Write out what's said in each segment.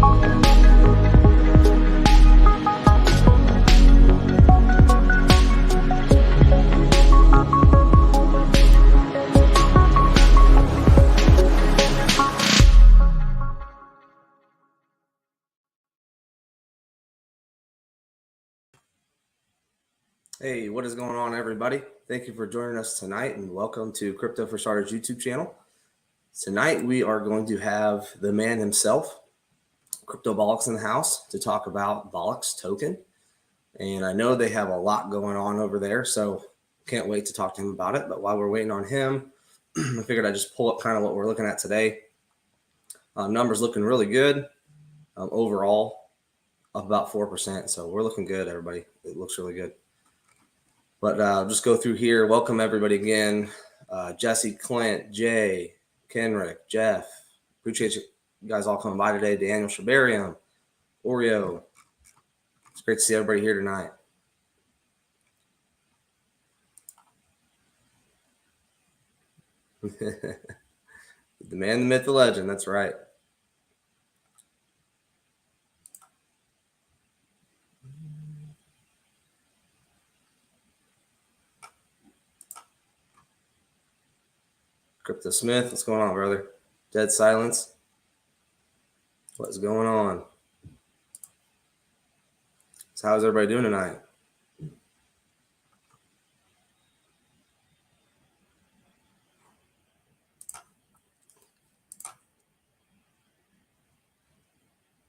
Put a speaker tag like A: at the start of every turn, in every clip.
A: Hey, what is going on, everybody? Thank you for joining us tonight, and welcome to Crypto for Starters YouTube channel. Tonight, we are going to have the man himself, Crypto Bolix, in the house to talk about Bolix token. And I know they have a lot going on over there, so can't wait to talk to him about it. But while we're waiting on him, I figured I'd just pull up kind of what we're looking at today. Numbers looking really good. Overall, up about 4%. So we're looking good, everybody. It looks really good. But just go through here. Welcome, everybody, again. Jesse, Clint, Jay, Kenrick, Jeff. Appreciate you guys all coming by today. Daniel Shabarium, Oreo. It's great to see everybody here tonight. The man, the myth, the legend. That's right. Crypto Smith, what's going on, brother? Dead silence. What's going on? So how's everybody doing tonight?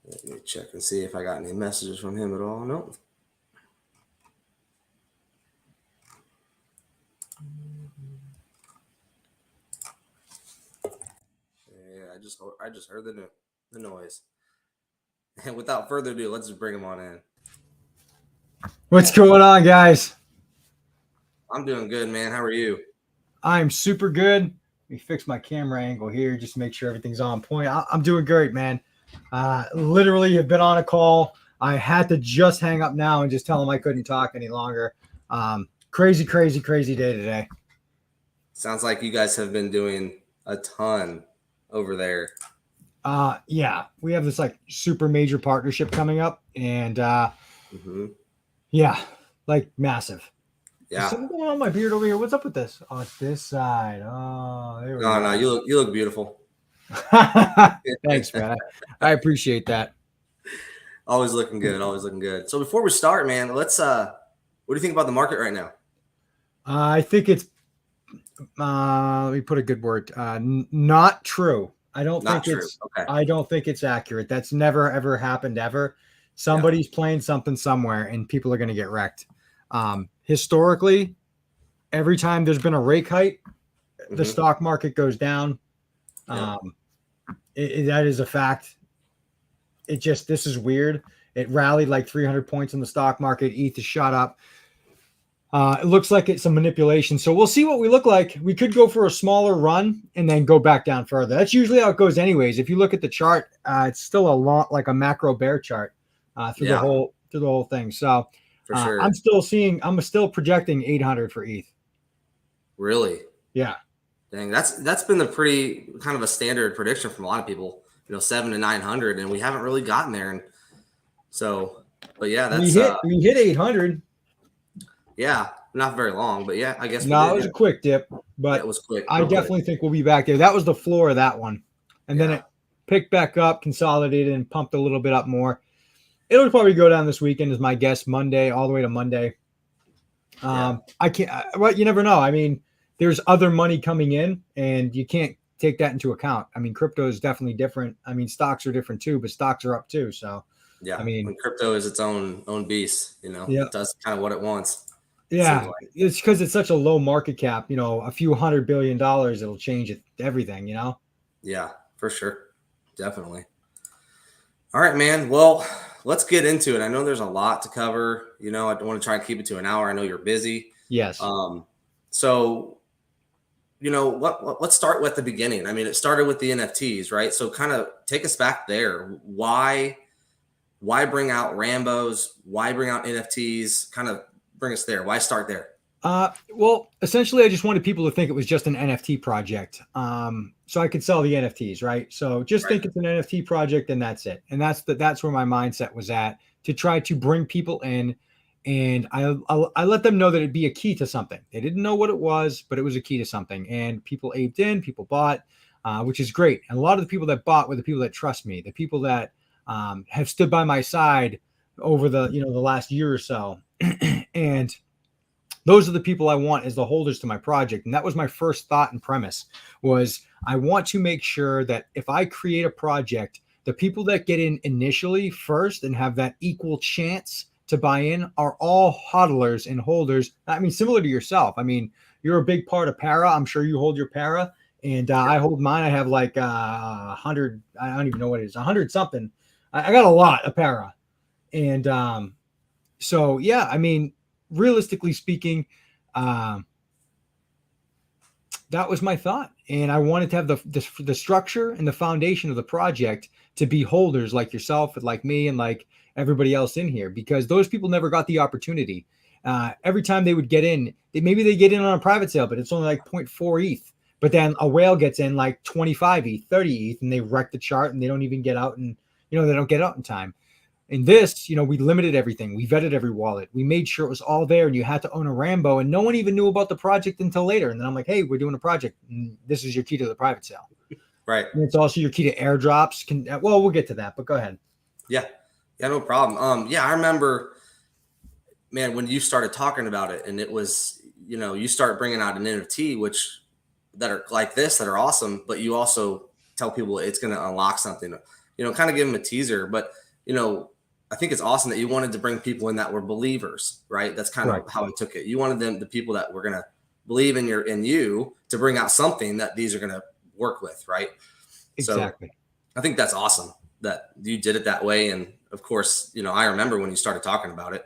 A: Let me check and see if I got any messages from him at all. Nope. I just heard the noise. And without further ado, let's just bring him on in.
B: What's going on, guys?
A: I'm doing good, man. How are you?
B: I'm super good. Let me fix my camera angle here just to make sure everything's on point. I'm doing great, man. Literally have been on a call. I had to just hang up now and just tell them I couldn't talk any longer. Crazy day today.
A: Sounds like you guys have been doing a ton over there.
B: Yeah, we have this like super major partnership coming up, and yeah, like massive.
A: Yeah.
B: There's something going on with my beard over here. What's up with this? Oh, it's this side. Oh, there we go.
A: No, you look beautiful.
B: Thanks, man. I appreciate that.
A: Always looking good. Always looking good. So before we start, man, let's what do you think about the market right now?
B: I think it's let me put a good word. Not true. I don't think it's okay. I don't think it's accurate. That's never ever happened ever. Somebody's playing something somewhere and people are going to get wrecked. Historically, every time there's been a rate hike, the stock market goes down. That is a fact. This is weird. It rallied like 300 points in the stock market. ETH is shot up. It looks like it's a manipulation. So we'll see what we look like. We could go for a smaller run and then go back down further. That's usually how it goes anyways. If you look at the chart, it's still a lot like a macro bear chart through the whole thing. So for sure. I'm still projecting 800 for ETH.
A: Really?
B: Yeah.
A: Dang, that's been the pretty kind of a standard prediction from a lot of people, 700 to 900, and we haven't really gotten there. And so, but yeah, that's
B: we hit 800.
A: Yeah, not very long, but yeah, I guess.
B: It was a quick dip, but
A: it was quick.
B: I definitely think we'll be back there. That was the floor of that one, and then it picked back up, consolidated, and pumped a little bit up more. It'll probably go down this weekend, is my guess. Monday, all the way to Monday. I can't. Well, you never know. I mean, there's other money coming in, and you can't take that into account. I mean, crypto is definitely different. I mean, stocks are different too, but stocks are up too. So
A: yeah,
B: I mean,
A: when crypto is its own beast. It does kind of what it wants.
B: Yeah, it's because it's such a low market cap. A few $100 billion, it'll change everything.
A: Yeah, for sure, definitely. All right, man. Well, let's get into it. I know there's a lot to cover. I don't want to try and keep it to an hour. I know you're busy.
B: Yes.
A: So, let's start with the beginning. I mean, it started with the NFTs, right? So, kind of take us back there. Why bring out Rambos? Why bring out NFTs? Kind of bring us there. Why start there?
B: Well, essentially, I just wanted people to think it was just an NFT project. so I could sell the NFTs, right? So just think it's an NFT project and that's it. And that's where my mindset was at, to try to bring people in. And I let them know that it'd be a key to something. They didn't know what it was, but it was a key to something. And people aped in, people bought, which is great. And a lot of the people that bought were the people that trust me, the people that have stood by my side over the last year or so. And those are the people I want as the holders to my project. And that was my first thought and premise, was I want to make sure that if I create a project, the people that get in initially first and have that equal chance to buy in are all hodlers and holders. I mean, similar to yourself. I mean, you're a big part of para. I'm sure you hold your para, and I hold mine. I have like 100. I don't even know what it is. 100 something. I got a lot of para, and so yeah. I mean, realistically speaking, that was my thought, and I wanted to have the structure and the foundation of the project to be holders like yourself and like me and like everybody else in here, because those people never got the opportunity. Every time they would get in, maybe they get in on a private sale, but it's only like 0.4 ETH. But then a whale gets in like 25 ETH, 30 ETH, and they wreck the chart and they don't even get out, and they don't get out in time. In this, we limited everything. We vetted every wallet. We made sure it was all there, and you had to own a Rambo, and no one even knew about the project until later. And then I'm like, hey, we're doing a project, and this is your key to the private sale.
A: Right.
B: And it's also your key to airdrops. Well, we'll get to that, but go ahead.
A: Yeah, no problem. Yeah, I remember, man, when you started talking about it, and it was, you start bringing out an NFT, which that are like this, that are awesome, but you also tell people it's going to unlock something, kind of give them a teaser. But, I think it's awesome that you wanted to bring people in that were believers, right? That's kind of how I took it. You wanted the people that were going to believe in you to bring out something that these are going to work with, right?
B: Exactly.
A: So I think that's awesome that you did it that way. And of course, I remember when you started talking about it,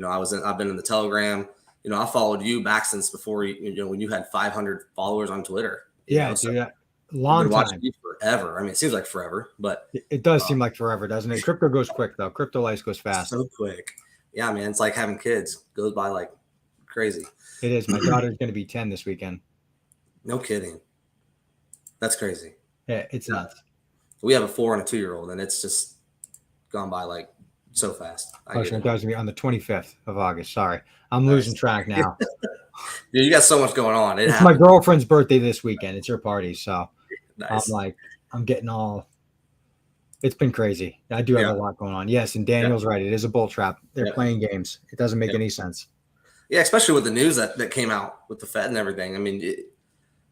A: I've been in the Telegram, I followed you back since before, when you had 500 followers on Twitter.
B: Yeah,
A: so
B: dude, long time.
A: Watching you forever. I mean, it seems like forever, but
B: it does seem like forever, doesn't it? Crypto goes quick though. Crypto life goes fast.
A: So quick. Yeah, man. It's like having kids. Goes by like crazy.
B: It is. My daughter's going to be 10 this weekend.
A: No kidding. That's crazy.
B: Yeah, it's nuts.
A: We have a 4 and a 2-year-old, and it's just gone by like so fast.
B: My daughter's going to be on the 25th of August. Sorry, I'm losing track now.
A: Dude, you got so much going on.
B: It's my girlfriend's birthday this weekend. It's her party, so
A: nice.
B: I'm getting all. It's been crazy. I do have a lot going on. Yes, and Daniel's right. It is a bull trap. They're playing games. It doesn't make any sense. Yeah,
A: especially with the news that came out with the Fed and everything. I mean,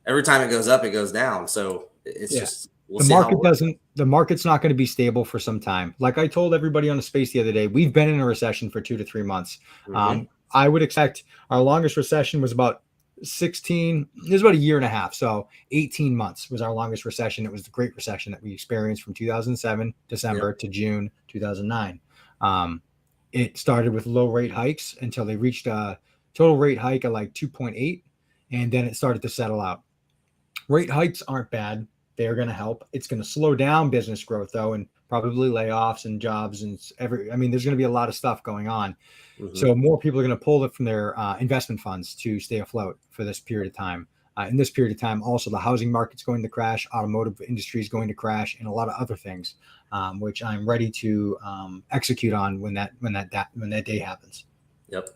A: every time it goes up, it goes down. So it's just
B: the market's not going to be stable for some time. Like I told everybody on the space the other day, we've been in a recession for 2 to 3 months. Mm-hmm. I would expect our longest recession was about 16. It was about a year and a half. So 18 months was our longest recession. It was the Great Recession that we experienced from 2007 December to June 2009. It started with low rate hikes until they reached a total rate hike of like 2.8, and then it started to settle out. Rate hikes aren't bad. They're going to help. It's going to slow down business growth though, and probably layoffs and jobs and there's going to be a lot of stuff going on. Mm-hmm. So more people are going to pull it from their investment funds to stay afloat for this period of time. In this period of time, also the housing market's going to crash, automotive industry is going to crash, and a lot of other things, which I'm ready to execute on when that day happens.
A: Yep,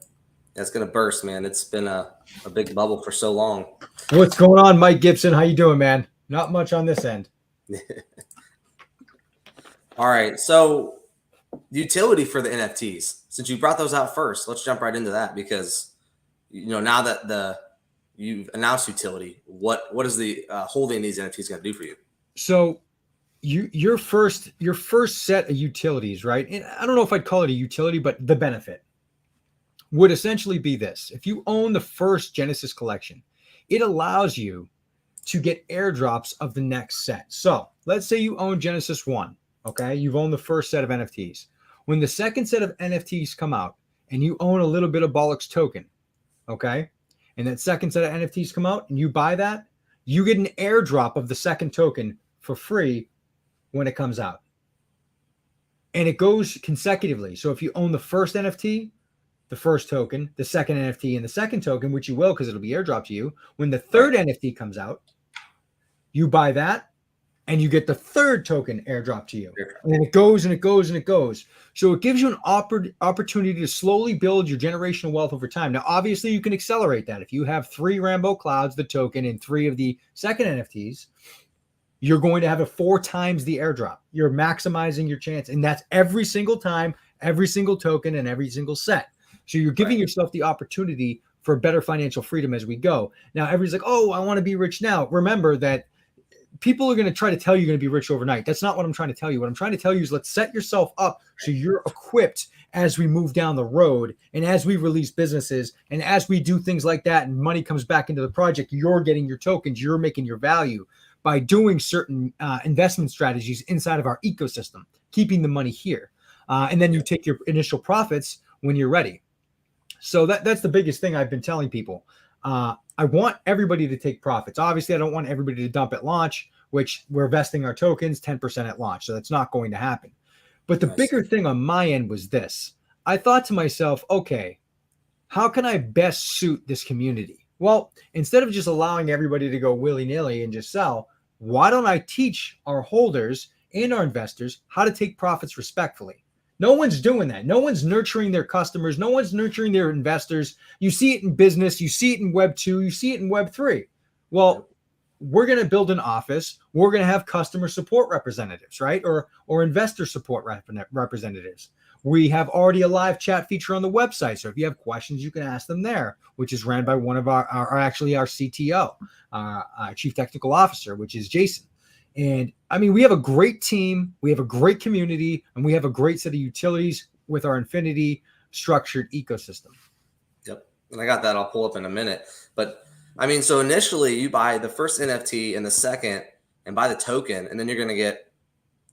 A: that's going to burst, man. It's been a big bubble for so long.
B: What's going on, Mike Gibson? How you doing, man? Not much on this end.
A: All right, so utility for the NFTs. Since you brought those out first, let's jump right into that, because now that you've announced utility, what is the holding these NFTs going to do for you?
B: So your first set of utilities, right? And I don't know if I'd call it a utility, but the benefit would essentially be this: if you own the first Genesis collection, it allows you to get airdrops of the next set. So let's say you own Genesis 1. Okay, you've owned the first set of NFTs. When the second set of NFTs come out and you own a little bit of Bolix token, okay, and that second set of NFTs come out and you buy that, you get an airdrop of the second token for free when it comes out. And it goes consecutively. So if you own the first NFT, the first token, the second NFT, and the second token, which you will because it'll be airdropped to you, when the third NFT comes out, You buy that, and you get the third token airdrop to you. And then it goes and it goes and it goes. So it gives you an opportunity to slowly build your generational wealth over time. Now, obviously, you can accelerate that. If you have 3 Rambo Clouds, the token, and 3 of the second NFTs, you're going to have 4 times the airdrop. You're maximizing your chance. And that's every single time, every single token, and every single set. So you're giving yourself the opportunity for better financial freedom as we go. Now, everybody's like, oh, I want to be rich now. Remember that people are going to try to tell you you're going to be rich overnight. That's not what I'm trying to tell you. What I'm trying to tell you is let's set yourself up so you're equipped as we move down the road and as we release businesses and as we do things like that and money comes back into the project, you're getting your tokens, you're making your value by doing certain investment strategies inside of our ecosystem, keeping the money here. And then you take your initial profits when you're ready. So that's the biggest thing I've been telling people. I want everybody to take profits. Obviously, I don't want everybody to dump at launch, which we're vesting our tokens 10% at launch. So that's not going to happen. But the bigger thing on my end was this. I thought to myself, okay, how can I best suit this community? Well, instead of just allowing everybody to go willy-nilly and just sell, why don't I teach our holders and our investors how to take profits respectfully? No one's doing that. No one's nurturing their customers. No one's nurturing their investors. You see it in business. You see it in Web 2. You see it in Web 3. Well, we're going to build an office. We're going to have customer support representatives, right? Or investor support representatives. We have already a live chat feature on the website. So if you have questions, you can ask them there, which is ran by one of our CTO, Chief Technical Officer, which is Jason. And I mean, we have a great team, we have a great community, and we have a great set of utilities with our Infinity structured ecosystem.
A: Yep. And I got that. I'll pull up in a minute. But I mean, so initially you buy the first NFT and the second and buy the token, and then you're going to get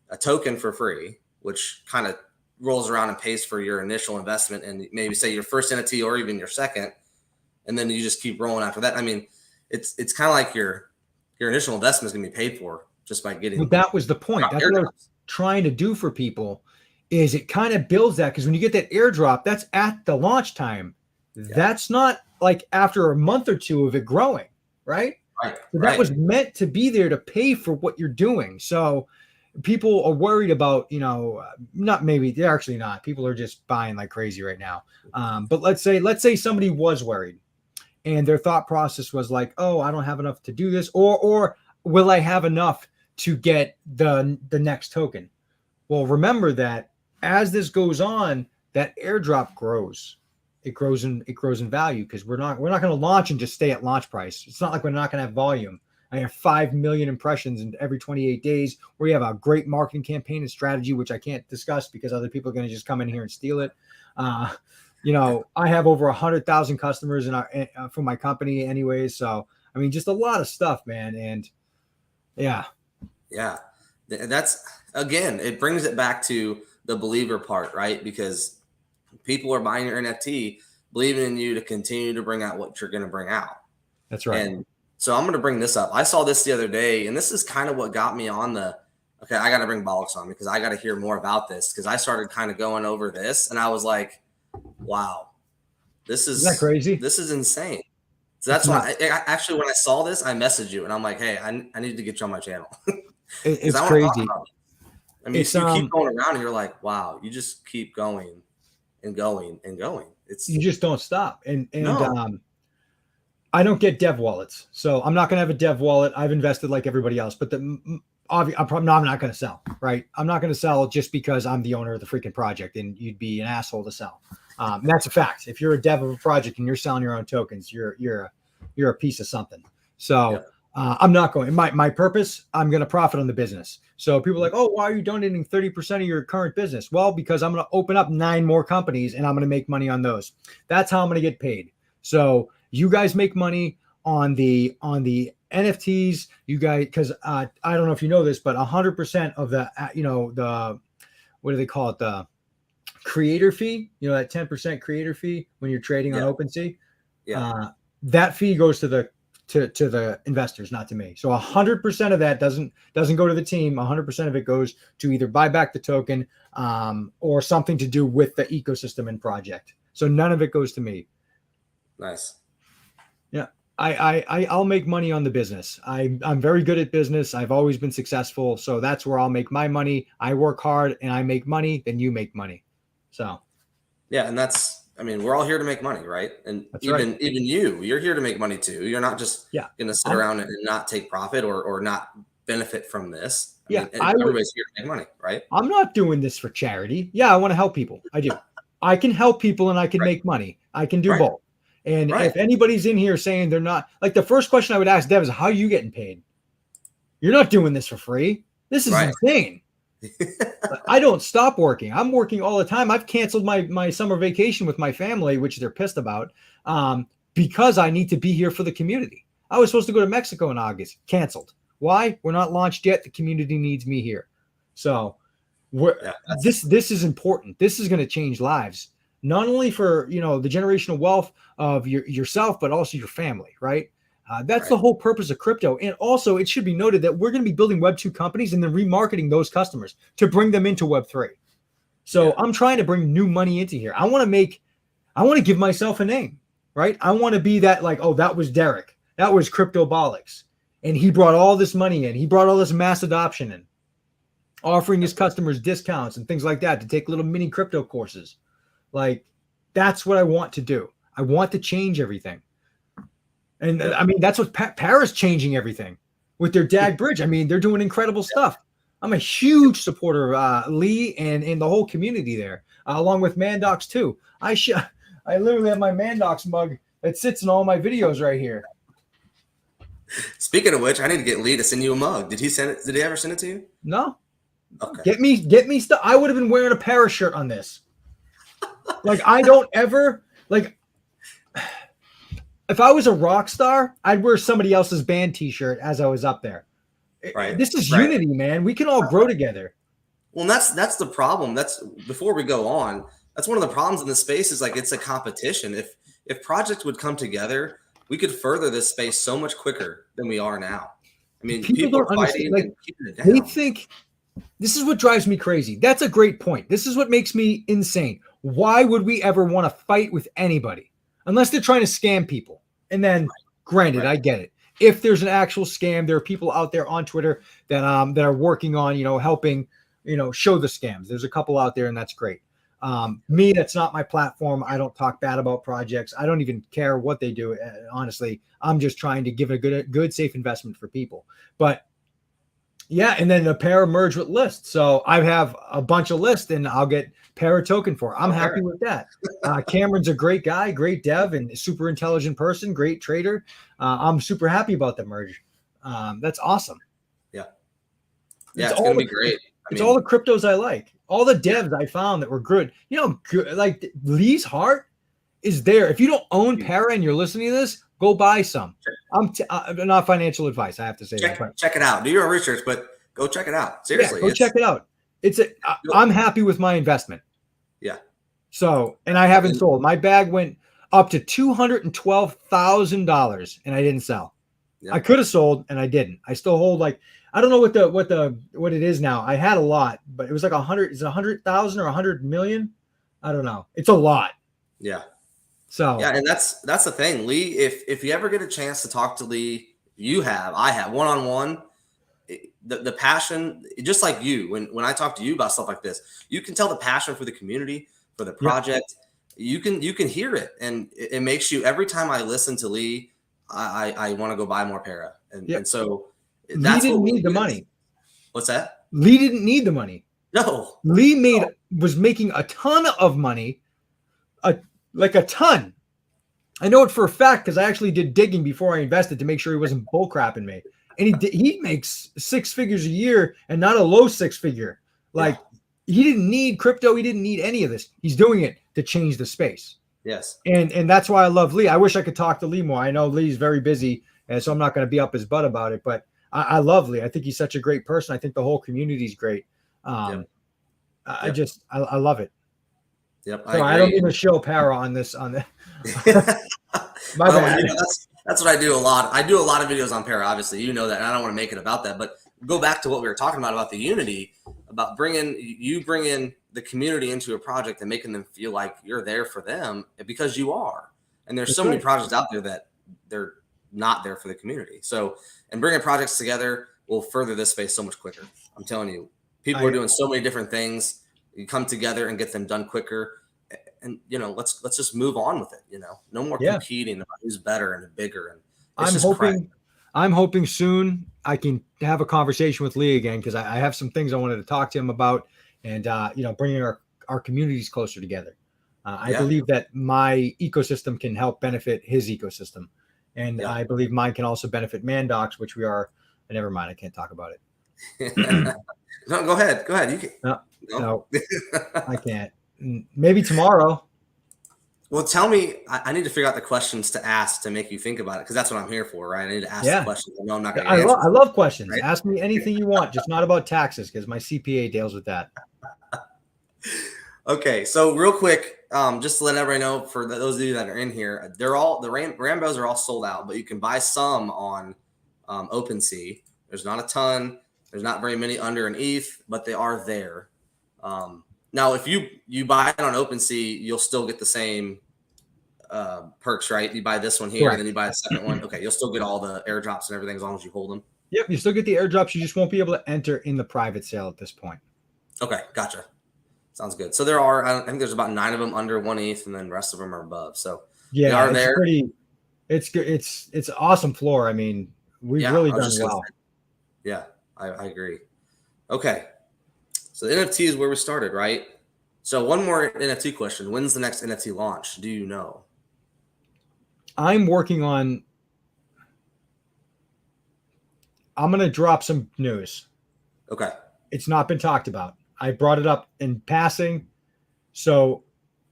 A: a token for free, which kind of rolls around and pays for your initial investment and maybe say your first NFT or even your second. And then you just keep rolling after that. I mean, it's kind of like your initial investment is going to be paid for just by getting.
B: Well, that was the point. That's what I was trying to do for people is it kind of builds that because when you get that airdrop, that's at the launch time. Yeah. That's not like after a month or two of it growing, right?
A: Right.
B: So that was meant to be there to pay for what you're doing. So people are worried about, not maybe they're actually not. People are just buying like crazy right now. But let's say somebody was worried and their thought process was like, oh, I don't have enough to do this, or will I have enough to get the next token? Well, remember that as this goes on, that airdrop grows. It grows in value because we're not going to launch and just stay at launch price. It's not like we're not going to have volume. I have 5 million impressions in every 28 days. We have a great marketing campaign and strategy, which I can't discuss because other people are going to just come in here and steal it. I have over 100,000 customers for my company anyways. So, I mean, just a lot of stuff, man. And yeah.
A: Yeah. That's, again, it brings it back to the believer part, right? Because people are buying your NFT, believing in you to continue to bring out what you're going to bring out.
B: That's right.
A: And so I'm going to bring this up. I saw this the other day, and this is kind of what got me on okay, I got to bring Bolix on because I got to hear more about this because I started kind of going over this, and I was like, wow,
B: Isn't that crazy?
A: This is insane. So that's why actually, when I saw this, I messaged you and I'm like, hey, I need to get you on my channel.
B: It's crazy.
A: I mean, you keep going around and you're like, wow, you just keep going and going and going.
B: You just don't stop. And
A: no.
B: I don't get dev wallets. So I'm not going to have a dev wallet. I've invested like everybody else, but I'm not going to sell, right? I'm not going to sell just because I'm the owner of the freaking project and you'd be an asshole to sell. That's a fact. If you're a dev of a project and you're selling your own tokens, you're a piece of something. So I'm not going. My purpose, I'm going to profit on the business. So people are like, oh, why are you donating 30% of your current business? Well, because I'm going to open up 9 more companies and I'm going to make money on those. That's how I'm going to get paid. So you guys make money on the NFTs. You guys, because I don't know if you know this, but 100% of the what do they call it? The creator fee, that 10% creator fee when you're trading on OpenSea. Yeah. That fee goes to the investors, not to me. So 100% of that doesn't go to the team. 100% of it goes to either buy back the token or something to do with the ecosystem and project. So none of it goes to me.
A: Nice.
B: Yeah. I'll make money on the business. I'm very good at business. I've always been successful. So that's where I'll make my money. I work hard and I make money, then you make money. So
A: yeah, and we're all here to make money, right? And even you're here to make money too. You're not just gonna sit around and not take profit or not benefit from this. Everybody's here to make money, right?
B: I'm not doing this for charity. Yeah, I want to help people. I do. I can help people and I can make money. I can do both. And if anybody's in here saying they're not, like, the first question I would ask Dev is, how are you getting paid? You're not doing this for free. This is insane. I don't stop working. I'm working all the time. I've canceled my summer vacation with my family, which they're pissed about, because I need to be here for the community. I was supposed to go to Mexico in August. Canceled. Why? We're not launched yet. The community needs me here. So this is important. This is going to change lives, not only for, the generational wealth of yourself, but also your family, right? That's the whole purpose of crypto. And also, it should be noted that we're going to be building Web 2 companies and then remarketing those customers to bring them into Web 3. So I'm trying to bring new money into here. I want to give myself a name, right? I want to be that, like, oh, that was Derek. That was Crypto Bolix. And he brought all this money in. He brought all this mass adoption in, offering his customers discounts and things like that to take little mini crypto courses. Like, that's what I want to do. I want to change everything. And that's what Para's changing everything with their DAG bridge. They're doing incredible stuff. I'm a huge supporter of Lee and the whole community there, along with Mandocs too. I literally have my Mandocs mug that sits in all my videos right here.
A: Speaking of which, I need to get Lee to send you a mug. Did he send it? Did he ever send it to you?
B: No.
A: Okay.
B: Get me stuff. I would have been wearing a Para shirt on this. Like, I don't ever, like, if I was a rock star, I'd wear somebody else's band t-shirt as I was up there. Right. This is unity, man. We can all grow together.
A: Well, that's the problem. That's, before we go on, that's one of the problems in this space, is like, it's a competition. If projects would come together, we could further this space so much quicker than we are now. People are fighting and keeping it down.
B: They think, this is what drives me crazy. That's a great point. This is what makes me insane. Why would we ever want to fight with anybody unless they're trying to scam people? And then, granted, I get it. If there's an actual scam, there are people out there on Twitter that are working on, helping, show the scams. There's a couple out there, and that's great. Me, that's not my platform. I don't talk bad about projects. I don't even care what they do. Honestly, I'm just trying to give a good, safe investment for people. But yeah, and then the Para merge with List. So I have a bunch of List, and I'll get Para token for it. I'm happy with that. Cameron's a great guy, great dev, and super intelligent person, great trader. I'm super happy about the merge. That's awesome.
A: Yeah, it's going to be great.
B: It's all the cryptos I like. All the devs I found that were good. Like Lee's heart is there. If you don't own Para and you're listening to this, go buy some. I'm not financial advice. I have to say
A: check it out. Do your own research, but go check it out. Seriously,
B: go check it out. I'm happy with my investment.
A: Yeah.
B: So, and I haven't sold. My bag went up to $212,000, and I didn't sell. Yeah. I could have sold, and I didn't. I still hold, like, I don't know what it is now. I had a lot, but it was like 100. Is it 100,000 or 100 million? I don't know. It's a lot.
A: Yeah.
B: So
A: yeah, and that's the thing, Lee. If you ever get a chance to talk to Lee, I have one-on-one. The passion, just like you, when I talk to you about stuff like this, you can tell the passion for the community, for the project. Yeah. You can hear it, and it makes you, every time I listen to Lee, I want to go buy more Para, and so that's
B: Lee didn't need the money.
A: What's that?
B: Lee didn't need the money.
A: No,
B: Lee was making a ton of money, like a ton. I know it for a fact because I actually did digging before I invested to make sure he wasn't bullcrapping me. And he makes 6 figures a year, and not a low 6-figure. Like, he didn't need crypto. He didn't need any of this. He's doing it to change the space.
A: Yes.
B: And that's why I love Lee. I wish I could talk to Lee more. I know Lee's very busy, and so I'm not going to be up his butt about it. But I love Lee. I think he's such a great person. I think the whole community is great. I love it.
A: Yep.
B: So I don't even show Para on this. My bad.
A: That's what I do a lot. I do a lot of videos on Para, obviously, that, and I don't want to make it about that, but go back to what we were talking about the unity, about bringing the community into a project and making them feel like you're there for them, because you are. And there's so many projects out there that they're not there for the community. So, and bringing projects together will further this space so much quicker. I'm telling you, people are doing so many different things. You come together and get them done quicker. And, you know, let's just move on with it. You know, no more competing about who's better and bigger. And
B: I'm hoping soon I can have a conversation with Lee again, because I have some things I wanted to talk to him about, and you know, bringing our communities closer together. I believe that my ecosystem can help benefit his ecosystem, and I believe mine can also benefit Mandocs, which we are. Never mind, I can't talk about it.
A: No, go ahead. You can.
B: No, I can't. Maybe tomorrow.
A: Well, tell me, I need to figure out the questions to ask to make you think about it, because that's what I'm here for, right? I need to ask the questions. I know I'm not going to answer.
B: I love questions. Right? Ask me anything you want, just not about taxes, because my CPA deals with that.
A: Okay, so real quick, just to let everybody know, for those of you that are in here, they're all the Rambos are all sold out, but you can buy some on OpenSea. There's not a ton. There's not very many under an ETH, but they are there. Now, if you buy it on OpenSea, you'll still get the same perks, right? You buy this one here, and then you buy the second one. Okay, you'll still get all the airdrops and everything as long as you hold them.
B: Yep, you still get the airdrops. You just won't be able to enter in the private sale at this point. Okay,
A: gotcha. Sounds good. So there are, I think there's about 9 of them under 1 ETH, and then the rest of them are above. So
B: yeah, they are there. It's good. It's an awesome floor. I mean, we've really done well.
A: Yeah, I agree. Okay. So the NFT is where we started, right? So one more NFT question. When's the next NFT launch? Do you know?
B: I'm working on, I'm going to drop some news.
A: Okay.
B: It's not been talked about. I brought it up in passing. So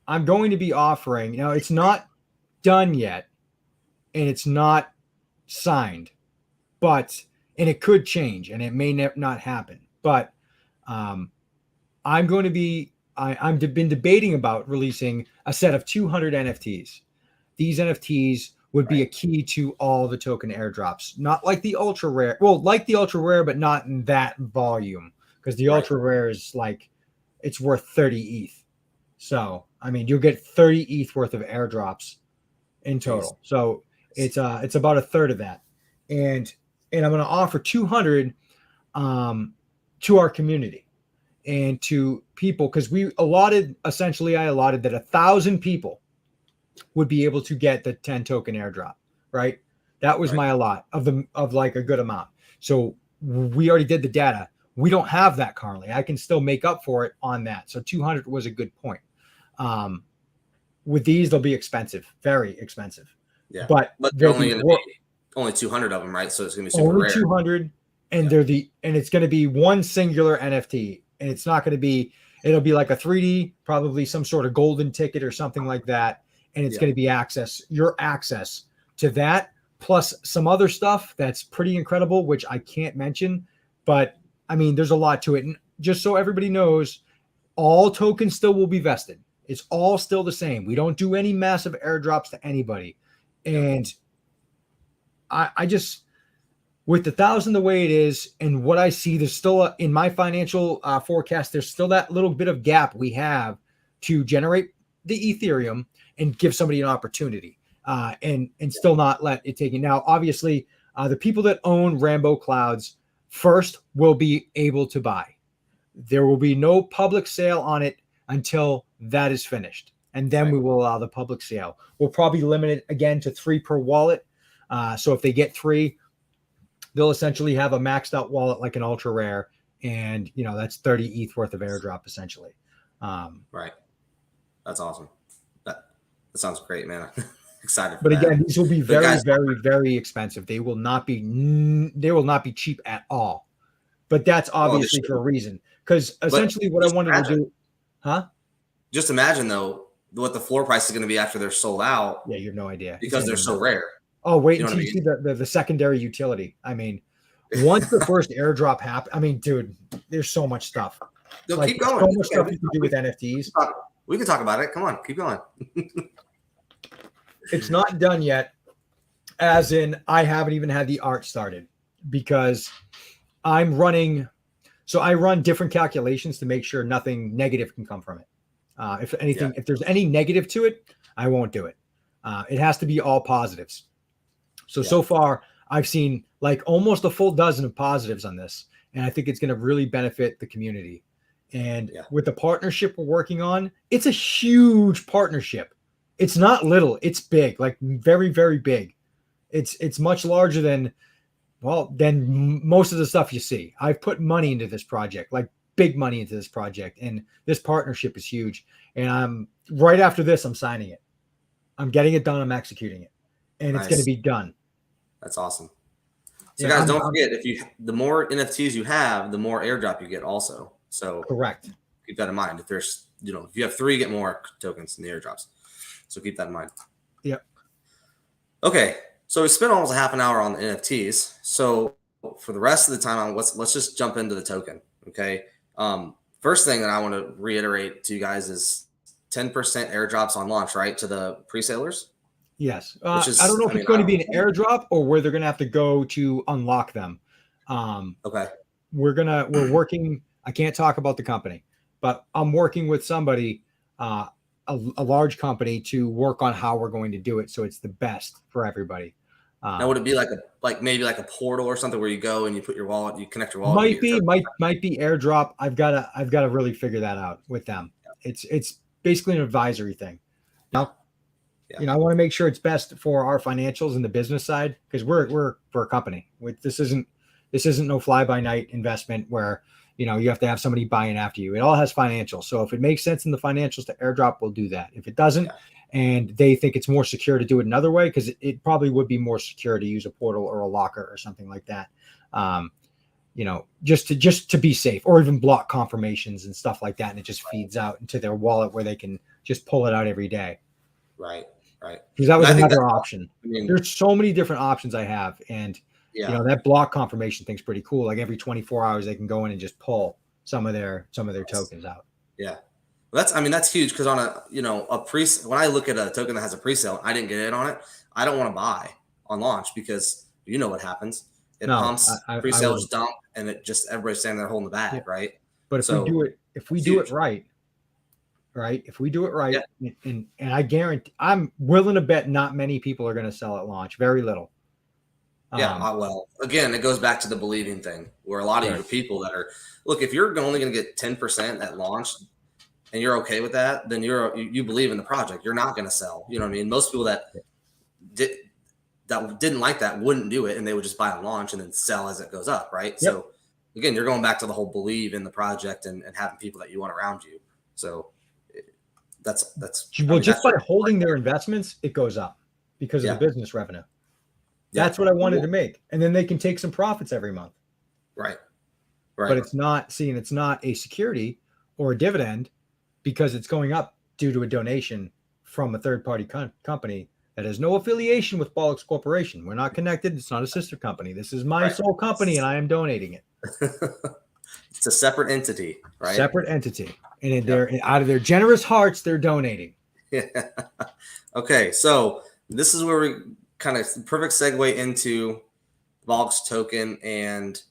B: I'm going to be offering, you know, it's not done yet and it's not signed, but, and it could change and it may not happen, but I'm going to be, I've been debating about releasing a set of 200 NFTs. These NFTs would be a key to all the token airdrops, not like the ultra rare. Well, like the ultra rare, but not in that volume, because the ultra rare is like, it's worth 30 ETH. So, I mean, you'll get 30 ETH worth of airdrops in total. So it's about a third of that. And I'm going to offer 200 to our community and to people, because I allotted that 1,000 people would be able to get the 10 token airdrop, right? That was my allot of like a good amount. So we already did the data. We don't have that currently. I can still make up for it on that. So 200 was a good point. With these, they'll be expensive, very expensive.
A: Yeah, but they're only going to be only 200 of them, right? So it's going to be super
B: only
A: rare.
B: 200, and it's going to be one singular NFT, and it's not going to be. It'll be like a 3D, probably some sort of golden ticket or something like that, and it's going to be your access to that, plus some other stuff that's pretty incredible, which I can't mention, but I mean, there's a lot to it. And just so everybody knows, all tokens still will be vested. It's all still the same. We don't do any massive airdrops to anybody. And I just, with the 1,000 the way it is and what I see, there's still in my financial forecast, there's still that little bit of gap we have to generate the Ethereum and give somebody an opportunity and still not let it take it. Now, obviously, the people that own Rambo Clouds first will be able to buy. There will be no public sale on it until that is finished. And then we will allow the public sale. We'll probably limit it again to 3 per wallet. So if they get 3, they'll essentially have a maxed out wallet like an ultra rare. And, you know, that's 30 ETH worth of airdrop essentially.
A: Right. That's awesome. That sounds great, man. Excited for
B: but
A: that.
B: Again, these will be very, very, very expensive. They will not be cheap at all. But that's obviously for a reason. Because essentially what I wanted to do,
A: just imagine though what the floor price is going to be after they're sold out.
B: Yeah, you have no idea.
A: Because they're so rare.
B: Oh, wait until you see the secondary utility. I mean, once the first airdrop happens, I mean, dude, there's so much stuff.
A: Keep going.
B: So much stuff you can do with NFTs.
A: We can talk about it. Come on, keep going.
B: It's not done yet, as in I haven't even had the art started because I'm running. So I run different calculations to make sure nothing negative can come from it. If there's any negative to it, I won't do it. It has to be all positives. So far I've seen like almost a full dozen of positives on this. And I think it's going to really benefit the community. And with the partnership we're working on, it's a huge partnership. It's not little, it's big, like very, very big. It's much larger than most of the stuff you see. I've put money into this project, like big money into this project, and this partnership is huge. And I'm right after this, I'm signing it. I'm getting it done. I'm executing it, and it's going to be done.
A: That's awesome. So guys, don't forget, the more NFTs you have, the more airdrop you get also. So
B: correct.
A: Keep that in mind. If there's, if you have 3, you get more tokens in the airdrops. So keep that in mind.
B: Yep.
A: Okay. So we spent almost a half an hour on the NFTs. So for the rest of the time, let's just jump into the token. Okay. First thing that I want to reiterate to you guys is 10% airdrops on launch, right? To the pre-salers.
B: Yes. I don't know if it's going to be an airdrop or where they're going to have to go to unlock them.
A: Okay.
B: We're working. I can't talk about the company, but I'm working with somebody, a large company, to work on how we're going to do it so it's the best for everybody.
A: Now, would it be maybe like a portal or something where you go and you put your wallet, you connect your wallet?
B: Might be airdrop. I've got to really figure that out with them. It's basically an advisory thing. Now, I want to make sure it's best for our financials and the business side, because we're a company. This isn't no fly by night investment where you have to have somebody buying after you. It all has financials. So if it makes sense in the financials to airdrop, we'll do that. If it doesn't, and they think it's more secure to do it another way, because it probably would be more secure to use a portal or a locker or something like that. Just to be safe, or even block confirmations and stuff like that, and it just feeds out into their wallet where they can just pull it out every day.
A: Right.
B: Because that was another option. There's so many different options I have, and that block confirmation thing's pretty cool. Like every 24 hours, they can go in and just pull some of their tokens out.
A: Yeah, well, that's huge, because on when I look at a token that has a pre-sale, I didn't get in on it. I don't want to buy on launch, because you know what happens. It pumps, pre-sales dump, and it just everybody's standing there holding the bag, right?
B: But if we do it right. If we do it right, and I guarantee, I'm willing to bet not many people are going to sell at launch. Very little.
A: Well, again, it goes back to the believing thing, where a lot of you people that are, look, if you're only going to get 10% at launch and you're okay with that, then you believe in the project. You're not going to sell. You know what I mean? Most people that didn't like that wouldn't do it, and they would just buy on launch and then sell as it goes up, right? Yep. So again, you're going back to the whole believe in the project and having people that you want around you. So that's
B: just by holding their investments, it goes up because of the business revenue. That's what I wanted to make. And then they can take some profits every month. Right. But it's not a security or a dividend, because it's going up due to a donation from a third-party company that has no affiliation with Bolix Corporation. We're not connected. It's not a sister company. This is my sole company, and I am donating it.
A: It's a separate entity, right?
B: Separate entity. And they're out of their generous hearts, they're donating.
A: Yeah. Okay, so this is where we kind of perfect segue into Bolix token and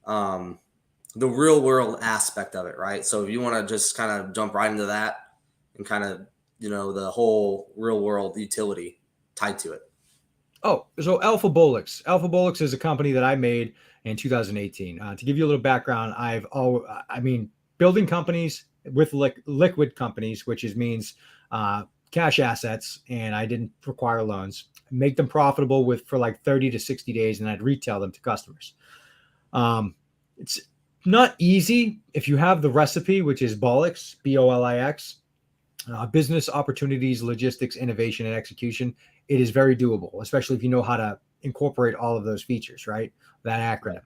A: the real world aspect of it, right? So if you want to just kind of jump right into that and kind of, the whole real world utility tied to it.
B: Oh, so Alpha Bolix. Alpha Bolix is a company that I made in 2018. To give you a little background, building companies with liquid companies, which means cash assets, and I didn't require loans, make them profitable for like 30 to 60 days, and I'd retail them to customers. It's not easy if you have the recipe, which is Bolix, Bolix, business opportunities, logistics, innovation, and execution. It is very doable, especially if you know how to incorporate all of those features, right? That acronym.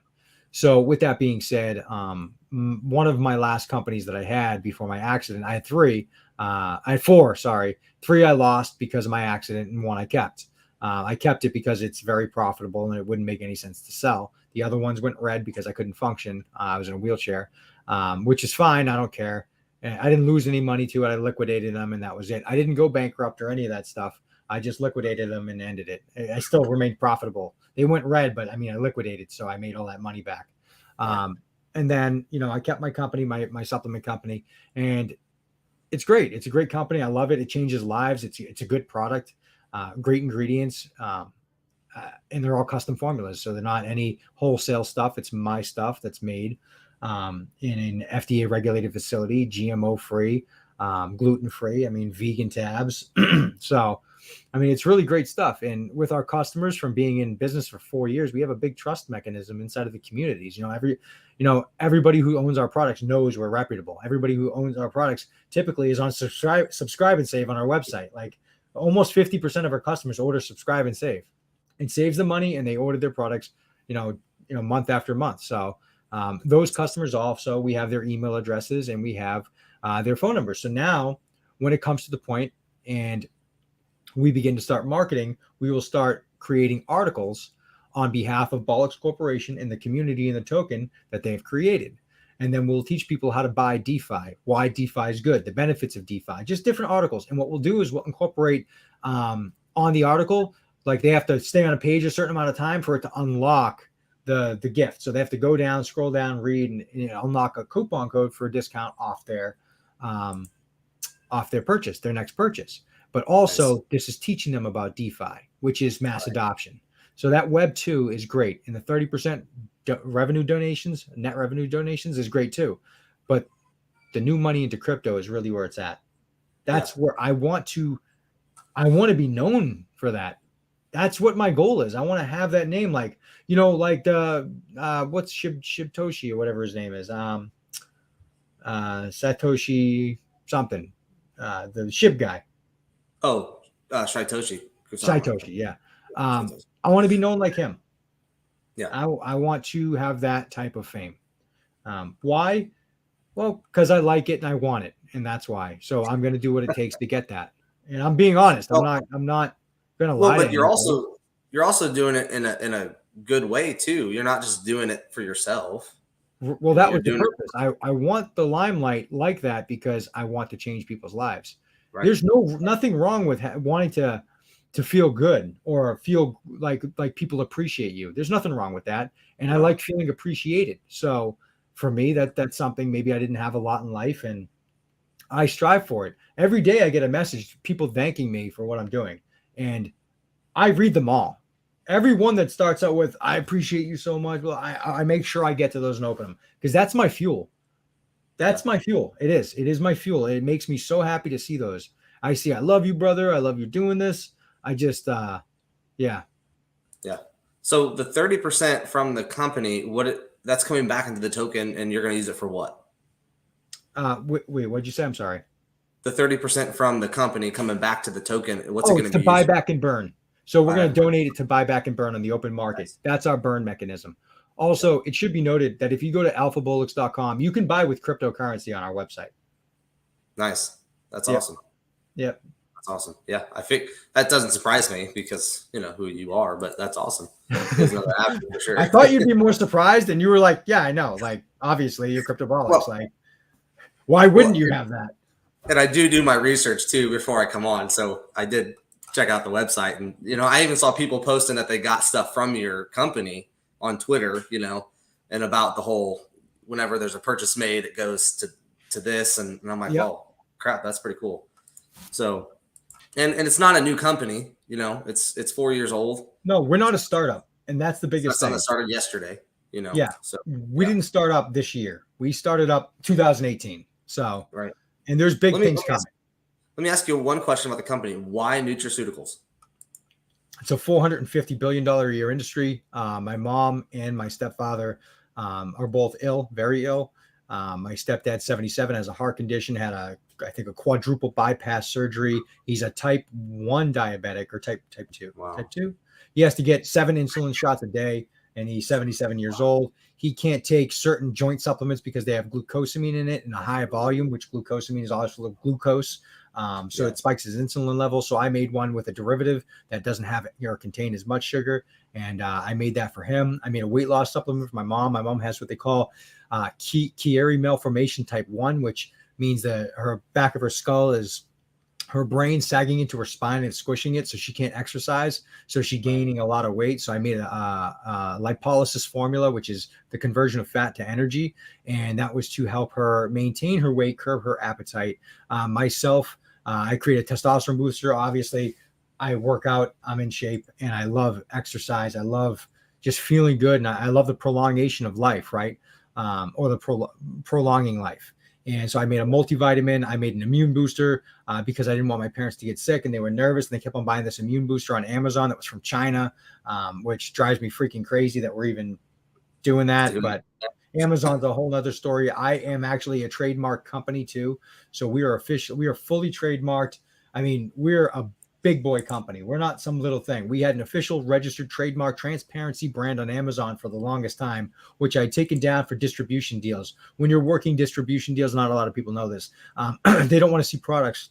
B: So with that being said, one of my last companies that I had before my accident, I had four, sorry. 3 I lost because of my accident, and 1 I kept. I kept it because it's very profitable and it wouldn't make any sense to sell. The other ones went red because I couldn't function. I was in a wheelchair, which is fine. I don't care. And I didn't lose any money to it. I liquidated them, and that was it. I didn't go bankrupt or any of that stuff. I just liquidated them and ended it. I still remained profitable. They went red, but I liquidated, so I made all that money back. And then, I kept my company, my supplement company, and it's great. It's a great company. I love it. It changes lives. It's a good product, great ingredients. and they're all custom formulas. So they're not any wholesale stuff. It's my stuff that's made in an FDA regulated facility, GMO free, gluten free. I mean, vegan tabs. So, I mean, it's really great stuff. And with our customers, from being in business for 4 years, we have a big trust mechanism inside of the communities. Everybody who owns our products knows we're reputable. Everybody who owns our products typically is on subscribe and save on our website. Like almost 50% of our customers order subscribe and save. It saves them money, and they order their products, month after month. So those customers also, we have their email addresses and we have their phone numbers. So now when it comes to the point and we begin to start marketing, we will start creating articles on behalf of Bolix Corporation and the community and the token that they have created. And then we'll teach people how to buy DeFi, why DeFi is good, the benefits of DeFi, just different articles. And what we'll do is we'll incorporate on the article, like they have to stay on a page a certain amount of time for it to unlock the gift. So they have to go down, scroll down, read, and unlock a coupon code for a discount off their purchase, their next purchase. But also This is teaching them about DeFi, which is mass adoption. So that Web 2 is great. And the 30% revenue donations, net revenue donations is great too. But the new money into crypto is really where it's at. That's where I want to be known for that. That's what my goal is. I want to have that name, like the what's Shibtoshi or whatever his name is, Satoshi something, the Shib guy.
A: Oh, Satoshi.
B: Satoshi, yeah. I want to be known like him.
A: Yeah.
B: I want to have that type of fame. Why? Well, because I like it and I want it, and that's why. So I'm going to do what it takes to get that. And I'm being honest. I'm not going to lie.
A: But you're also doing it in a good way too. You're not just doing it for yourself.
B: Well, that was the purpose. I want the limelight like that because I want to change people's lives. Right. There's nothing wrong with wanting to feel good or feel like people appreciate you. There's nothing wrong with that. And I like feeling appreciated. So for me, that's something maybe I didn't have a lot in life, and I strive for it. Every day I get a message, people thanking me for what I'm doing. And I read them all. Every one that starts out with, I appreciate you so much. Well, I make sure I get to those and open them because that's my fuel. That's my fuel. It is. It is my fuel. It makes me so happy to see those. I see, I love you, brother. I love you doing this. I just, yeah.
A: So the 30% from the company, that's coming back into the token, and you're going to use it for what?
B: Wait, what'd you say? I'm sorry.
A: The 30% from the company coming back to the token. What's it going to be?
B: To buy back and burn. So we're going to donate it to buy back and burn on the open market. Nice. That's our burn mechanism. Also, it should be noted that if you go to alphabolix.com, you can buy with cryptocurrency on our website.
A: Nice. That's awesome.
B: Yep.
A: That's awesome. Yeah. I think that doesn't surprise me because you know who you are, but that's awesome. There's another app for sure.
B: I thought you'd be more surprised, and you were like, yeah, I know. Like, obviously, you're Cryptobolix. Well, like, why wouldn't you have that?
A: And I do my research too before I come on. So I did check out the website, and I even saw people posting that they got stuff from your company on Twitter, and about the whole, whenever there's a purchase made, it goes to this. And I'm like, oh crap, that's pretty cool. So, and it's not a new company, it's 4 years old.
B: No, we're not a startup. And that's the biggest thing.
A: It started yesterday,
B: Yeah. So we didn't start up this year. We started up 2018. So,
A: right.
B: And there's big things coming.
A: Let me ask you one question about the company. Why Nutraceuticals?
B: It's a $450 billion a year industry. My mom and my stepfather are both ill, very ill. My stepdad's 77, has a heart condition, had a quadruple bypass surgery. He's a type 1 diabetic or type 2.
A: Wow.
B: Type 2. He has to get 7 insulin shots a day, and he's 77 years old. He can't take certain joint supplements because they have glucosamine in it in a high volume, which glucosamine is also glucose. So it spikes his insulin level. So I made one with a derivative that doesn't have or contain as much sugar. And I made that for him. I made a weight loss supplement for my mom. My mom has what they call Chiari malformation type 1, which means that her back of her skull is her brain sagging into her spine and squishing it, so she can't exercise. So she's gaining a lot of weight. So I made a lipolysis formula, which is the conversion of fat to energy. And that was to help her maintain her weight, curb her appetite. Myself, I created a testosterone booster. Obviously, I work out, I'm in shape, and I love exercise. I love just feeling good, and I love the prolongation of life, right? Or the prolonging life. And so I made a multivitamin. I made an immune booster because I didn't want my parents to get sick, and they were nervous. And they kept on buying this immune booster on Amazon that was from China, which drives me freaking crazy that we're even doing that. But Amazon's a whole nother story. I am actually a trademark company too. So we are official. We are fully trademarked. I mean, we're a big boy company. We're not some little thing. We had an official registered trademark transparency brand on Amazon for the longest time, which I'd taken down for distribution deals. When you're working distribution deals, not a lot of people know this. They don't want to see products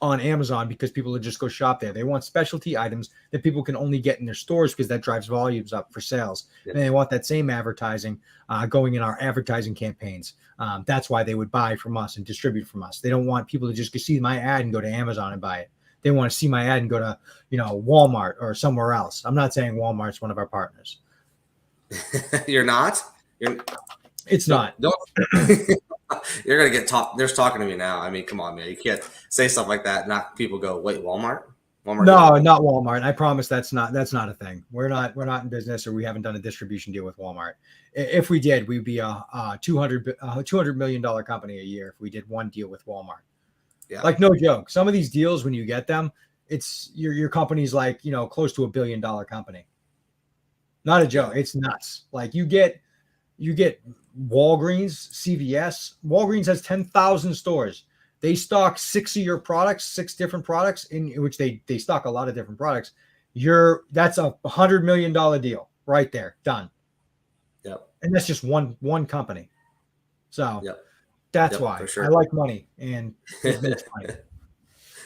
B: on Amazon because people would just go shop there. They want specialty items that people can only get in their stores because that drives volumes up for sales. Yeah. And they want that same advertising going in our advertising campaigns. That's why they would buy from us and distribute from us. They don't want people to just see my ad and go to Amazon and buy it. They want to see my ad and go to, Walmart or somewhere else. I'm not saying Walmart's one of our partners.
A: You're not?
B: It's not.
A: Don't. You're going to get talk. There's talking to me now. I mean, come on, man. You can't say stuff like that. Not people go, wait, Walmart?
B: No, not Walmart. I promise that's not a thing. We're not in business, or we haven't done a distribution deal with Walmart. If we did, we'd be a $200 million company a year if we did one deal with Walmart. Yeah. Like, no joke. Some of these deals, when you get them, it's your company's like, close to $1 billion company. Not a joke. It's nuts. Like you get Walgreens, CVS. Walgreens has 10,000 stores. They stock 6 different products in which they stock a lot of different products. That's a $100 million deal right there. Done. Yep. And that's just one company. So yep. That's why sure. I like money, and it makes money.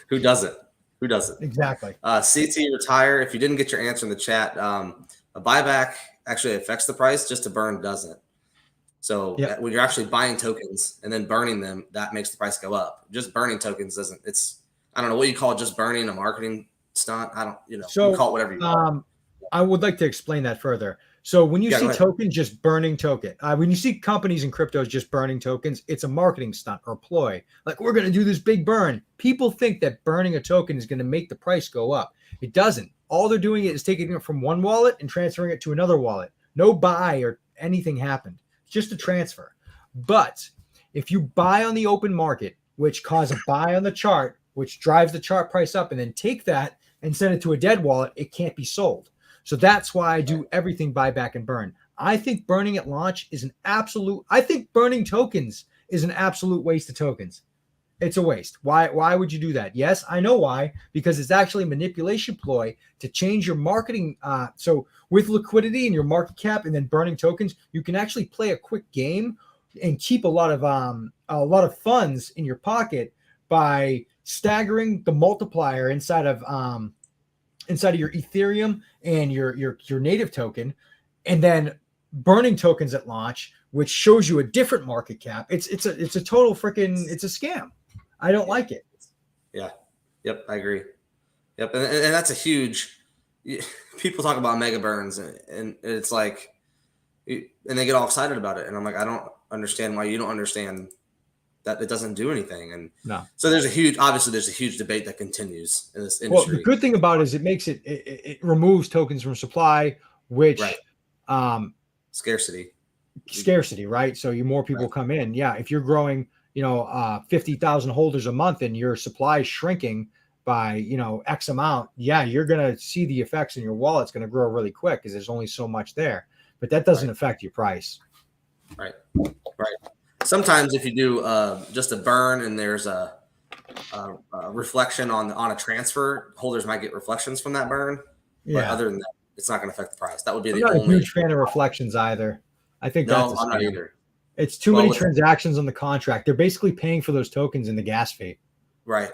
A: Who doesn't?
B: Exactly.
A: CT retire. If you didn't get your answer in the chat, a buyback actually affects the price. Just to burn doesn't. So when you're actually buying tokens and then burning them, that makes the price go up. Just burning tokens doesn't. I don't know what you call it, just burning, a marketing stunt. I don't. So you call it whatever you want.
B: I would like to explain that further. So when you see tokens just burning token, when you see companies in cryptos just burning tokens, it's a marketing stunt or ploy. Like, we're going to do this big burn. People think that burning a token is going to make the price go up. It doesn't. All they're doing is taking it from one wallet and transferring it to another wallet. No buy or anything happened. It's just a transfer. But if you buy on the open market, which cause a buy on the chart, which drives the chart price up, and then take that and send it to a dead wallet, it can't be sold. So that's why I do everything buyback and burn. I think burning at launch is I think burning tokens is an absolute waste of tokens. It's a waste. Why would you do that? Yes, I know why, because it's actually a manipulation ploy to change your marketing. So with liquidity and your market cap and then burning tokens, you can actually play a quick game and keep a lot of funds in your pocket by staggering the multiplier inside of your Ethereum and your native token, and then burning tokens at launch, which shows you a different market cap. It's a total freaking, it's a scam. I don't like it.
A: Yeah. Yep. I agree. Yep. And that's a huge, people talk about mega burns and it's like, and they get all excited about it. And I'm like, I don't understand why you don't understand that it doesn't do anything. And so there's a huge debate that continues in this industry.
B: Well, the good thing about it is it makes it removes tokens from supply, which
A: scarcity,
B: right? So more people come in. Yeah. If you're growing, 50,000 holders a month and your supply is shrinking by, X amount, you're going to see the effects in your wallet. It's going to grow really quick because there's only so much there, but that doesn't affect your price.
A: Right. Sometimes if you do just a burn and there's a reflection on a transfer, holders might get reflections from that burn. But other than that, it's not going to affect the price. That would be
B: I'm not a huge fan of reflections either. I think that's
A: I'm not either.
B: It's too many transactions on the contract. They're basically paying for those tokens in the gas fee.
A: Right.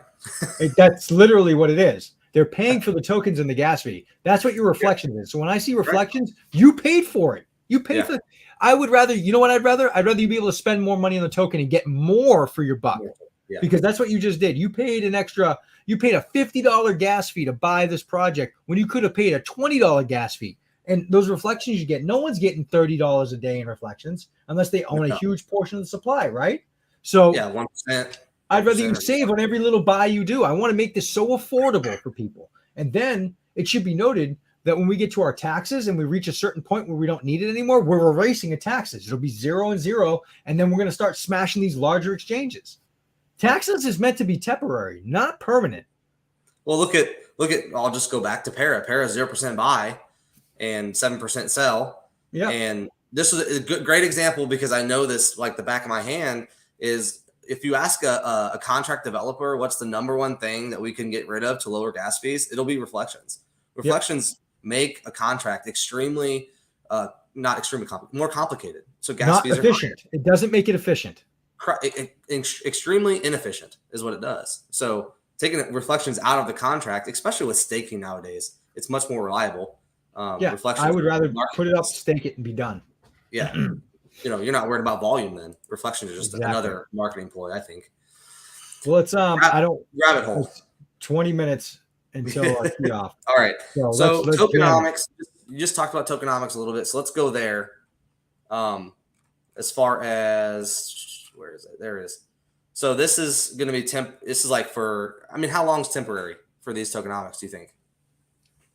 B: That's literally what it is. They're paying for the tokens in the gas fee. That's what your reflection is. So when I see reflections, you paid for it. You paid for it. I would rather, you know what I'd rather? I'd rather you be able to spend more money on the token and get more for your buck. Yeah. Because that's what you just did. You paid a $50 gas fee to buy this project when you could have paid a $20 gas fee. And those reflections you get, no one's getting $30 a day in reflections unless they own a huge portion of the supply, right? So
A: 1%.
B: I'd rather you save on every little buy you do. I want to make this so affordable for people. And then it should be noted that when we get to our taxes and we reach a certain point where we don't need it anymore, we're erasing a taxes. It'll be 0 and 0. And then we're going to start smashing these larger exchanges. Taxes is meant to be temporary, not permanent.
A: Well, look at, I'll just go back to Para. Para 0% buy and 7% sell.
B: Yeah.
A: And this was a great example because I know this like the back of my hand is if you ask a contract developer, what's the number one thing that we can get rid of to lower gas fees? It'll be reflections. Reflections make a contract extremely, not extremely complicated, more complicated. So gas
B: not
A: fees
B: efficient. It doesn't make it efficient.
A: Extremely inefficient is what it does. So taking reflections out of the contract, especially with staking nowadays, it's much more reliable.
B: I would rather put it up, stake it, and be done.
A: Yeah. You're not worried about volume then. Reflections are just another marketing ploy, I think.
B: Well, it's
A: rabbit hole.
B: 20 minutes until our key off.
A: All right. So let's tokenomics. You just talked about tokenomics a little bit. So let's go there. As far as where is it? There it is. So this is going to be this is like how long is temporary for these tokenomics, do you think?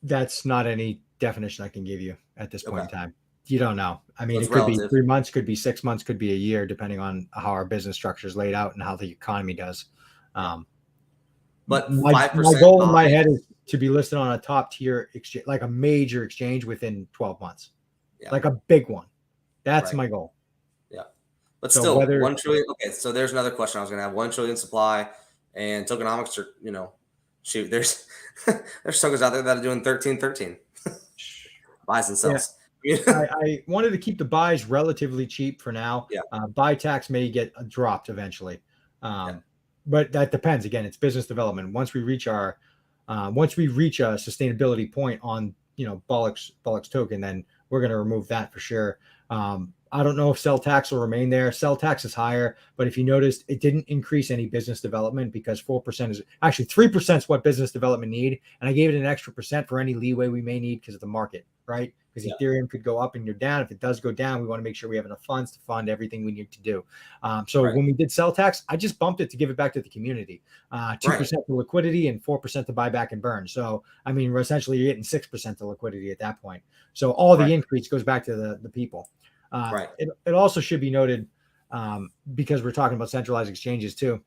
B: That's not any definition I can give you at this point in time. You don't know. I mean, it could
A: relative.
B: be 3 months, could be 6 months, could be a year, depending on how our business structure is laid out and how the economy does.
A: But
B: my goal in my head is to be listed on a top tier exchange, like a major exchange within 12 months, like a big one. That's my goal.
A: Yeah. But so still 1 trillion. Okay. So there's another question I was going to have. 1 trillion supply and tokenomics are, there's tokens out there that are doing 13 buys and sells.
B: Yeah. I wanted to keep the buys relatively cheap for now.
A: Yeah.
B: Buy tax may get dropped eventually. But that depends. Again, it's business development. Once we reach a sustainability point on, Bolix token, then we're going to remove that for sure. I don't know if sell tax will remain there. Sell tax is higher, but if you noticed, it didn't increase any business development because 4% is actually 3% is what business development need. And I gave it an extra % for any leeway we may need because of the market, right? Because Ethereum could go up and go down. If it does go down, we want to make sure we have enough funds to fund everything we need to do. When we did sell tax, I just bumped it to give it back to the community. 2% to liquidity and 4% to buy back and burn. So, I mean, essentially you're getting 6% to liquidity at that point. So all the increase goes back to the people. It also should be noted, because we're talking about centralized exchanges too,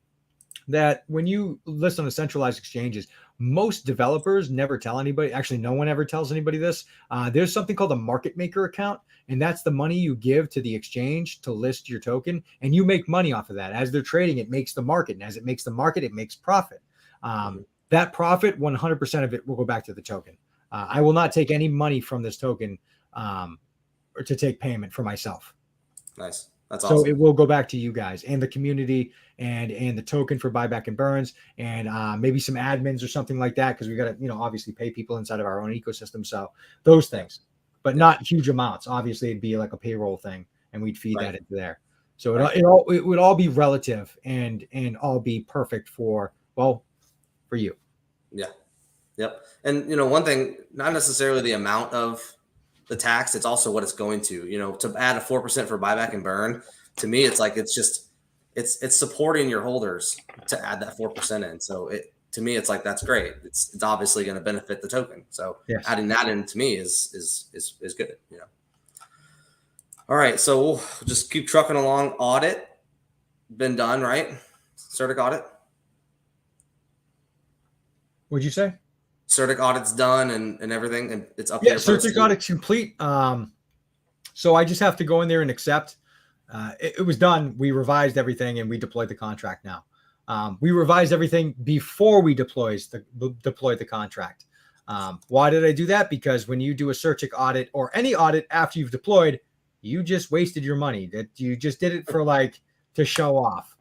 B: that when you list on the centralized exchanges, most developers never tell anybody. Actually, no one ever tells anybody this. There's something called a market maker account, and that's the money you give to the exchange to list your token, and you make money off of that. As they're trading, it makes the market, and as it makes the market, it makes profit. That profit, 100% of it will go back to the token. I will not take any money from this token or to take payment for myself.
A: Nice. That's awesome.
B: So it will go back to you guys and the community and the token for buyback and burns and maybe some admins or something like that. Cause we got to, obviously pay people inside of our own ecosystem. So those things, but not huge amounts. Obviously it'd be like a payroll thing and we'd feed that into there. So it would all be relative and all be perfect for you.
A: Yeah. Yep. And one thing, not necessarily the amount of the tax, it's also what it's going to, to add a 4% for buyback and burn. To me, it's like, it's supporting your holders to add that 4% in. So to me, it's like, that's great. It's obviously going to benefit the token. So adding that in to me is good. All right. So we'll just keep trucking along. Audit been done, right? Certic audit.
B: What'd you say?
A: Certic audit's done and everything, and it's up
B: there. Yeah, Certic audit's complete. So I just have to go in there and accept. It was done. We revised everything and we deployed the contract now. We revised everything before we deployed the contract. Why did I do that? Because when you do a Certic audit or any audit after you've deployed, you just wasted your money. That you just did it for to show off.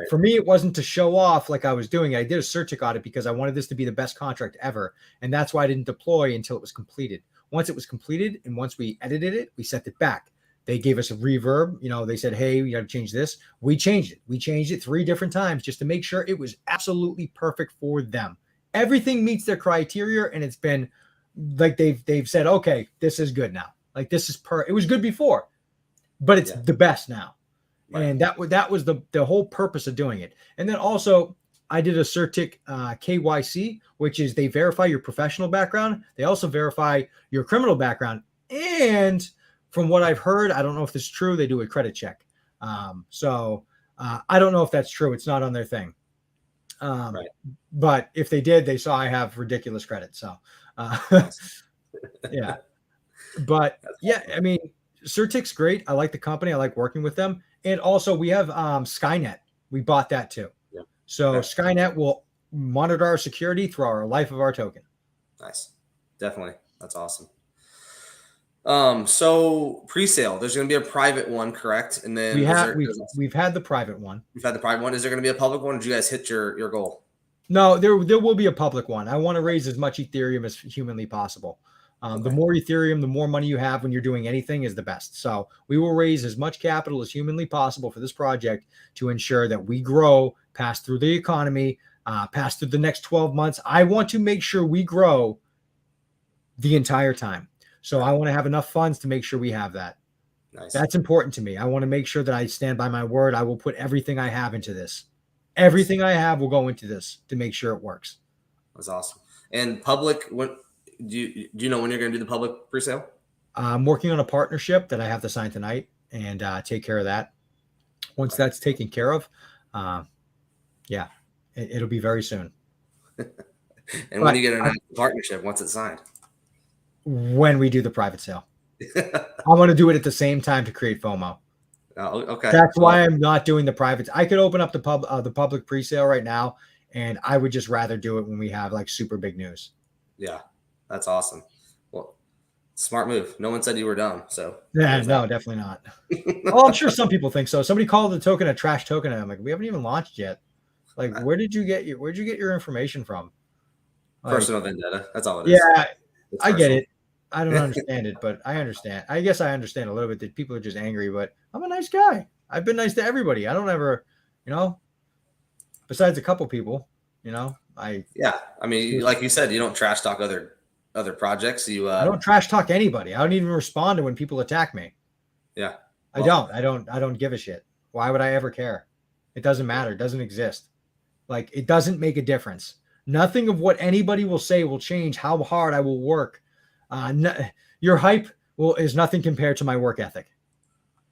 B: For me, it wasn't to show off like I was doing. I did a Certic audit because I wanted this to be the best contract ever. And that's why I didn't deploy until it was completed. Once it was completed and once we edited it, we sent it back. They gave us a reverb. They said, hey, you got to change this. We changed it. We changed it 3 different times just to make sure it was absolutely perfect for them. Everything meets their criteria. And it's been like they've said, okay, this is good now. Like this is it was good before, but it's the best now. And that was the whole purpose of doing it. And then also I did a Certic KYC, which is they verify your professional background. They also verify your criminal background. And from what I've heard, I don't know if this is true, they do a credit check. I don't know if that's true. It's not on their thing. Right. But if they did, they saw I have ridiculous credit. So, yeah. But yeah, I mean, Certic's great. I like the company. I like working with them. And also we have Skynet. We bought that too. Yeah. So Skynet will monitor our security through our life of our token.
A: Nice. Definitely. That's awesome. So pre-sale, there's going to be a private one, correct? And then
B: we've had the private one.
A: We've had the private one. Is there going to be a public one? Or did you guys hit your goal?
B: No, there will be a public one. I want to raise as much Ethereum as humanly possible. The more Ethereum, the more money you have when you're doing anything is the best. So we will raise as much capital as humanly possible for this project to ensure that we grow, pass through the economy, pass through the next 12 months. I want to make sure we grow the entire time. So I want to have enough funds to make sure we have that. Nice. That's important to me. I want to make sure that I stand by my word. I will put everything I have into this. Everything I have will go into this to make sure it works.
A: That's awesome. And public, do you know when you're going to do the public pre-sale?
B: I'm working on a partnership that I have to sign tonight and take care of that. Once that's taken care of, it'll be very soon.
A: And when you get a partnership, once it's signed?
B: When we do the private sale. I want to do it at the same time to create FOMO.
A: Oh, okay.
B: That's why I'm not doing the private. I could open up the public pre-sale right now, and I would just rather do it when we have like super big news.
A: Yeah, that's awesome. Well, smart move. No one said you were dumb, so
B: yeah, no, definitely not. Oh, I'm sure some people think so. Somebody called the token a trash token, and I'm like, we haven't even launched yet. Like, where'd you get your information from? Like,
A: personal vendetta. That's all it is.
B: Yeah, I get it. I don't understand it, but I understand. I guess I understand a little bit that people are just angry, but I'm a nice guy. I've been nice to everybody. I don't ever, besides a couple people, I
A: mean, like you said, you don't trash talk other projects.
B: I don't trash talk anybody. I don't even respond to when people attack me.
A: Yeah.
B: Well, I don't give a shit. Why would I ever care? It doesn't matter. It doesn't exist. Like, it doesn't make a difference. Nothing of what anybody will say will change how hard I will work. Your hype is nothing compared to my work ethic.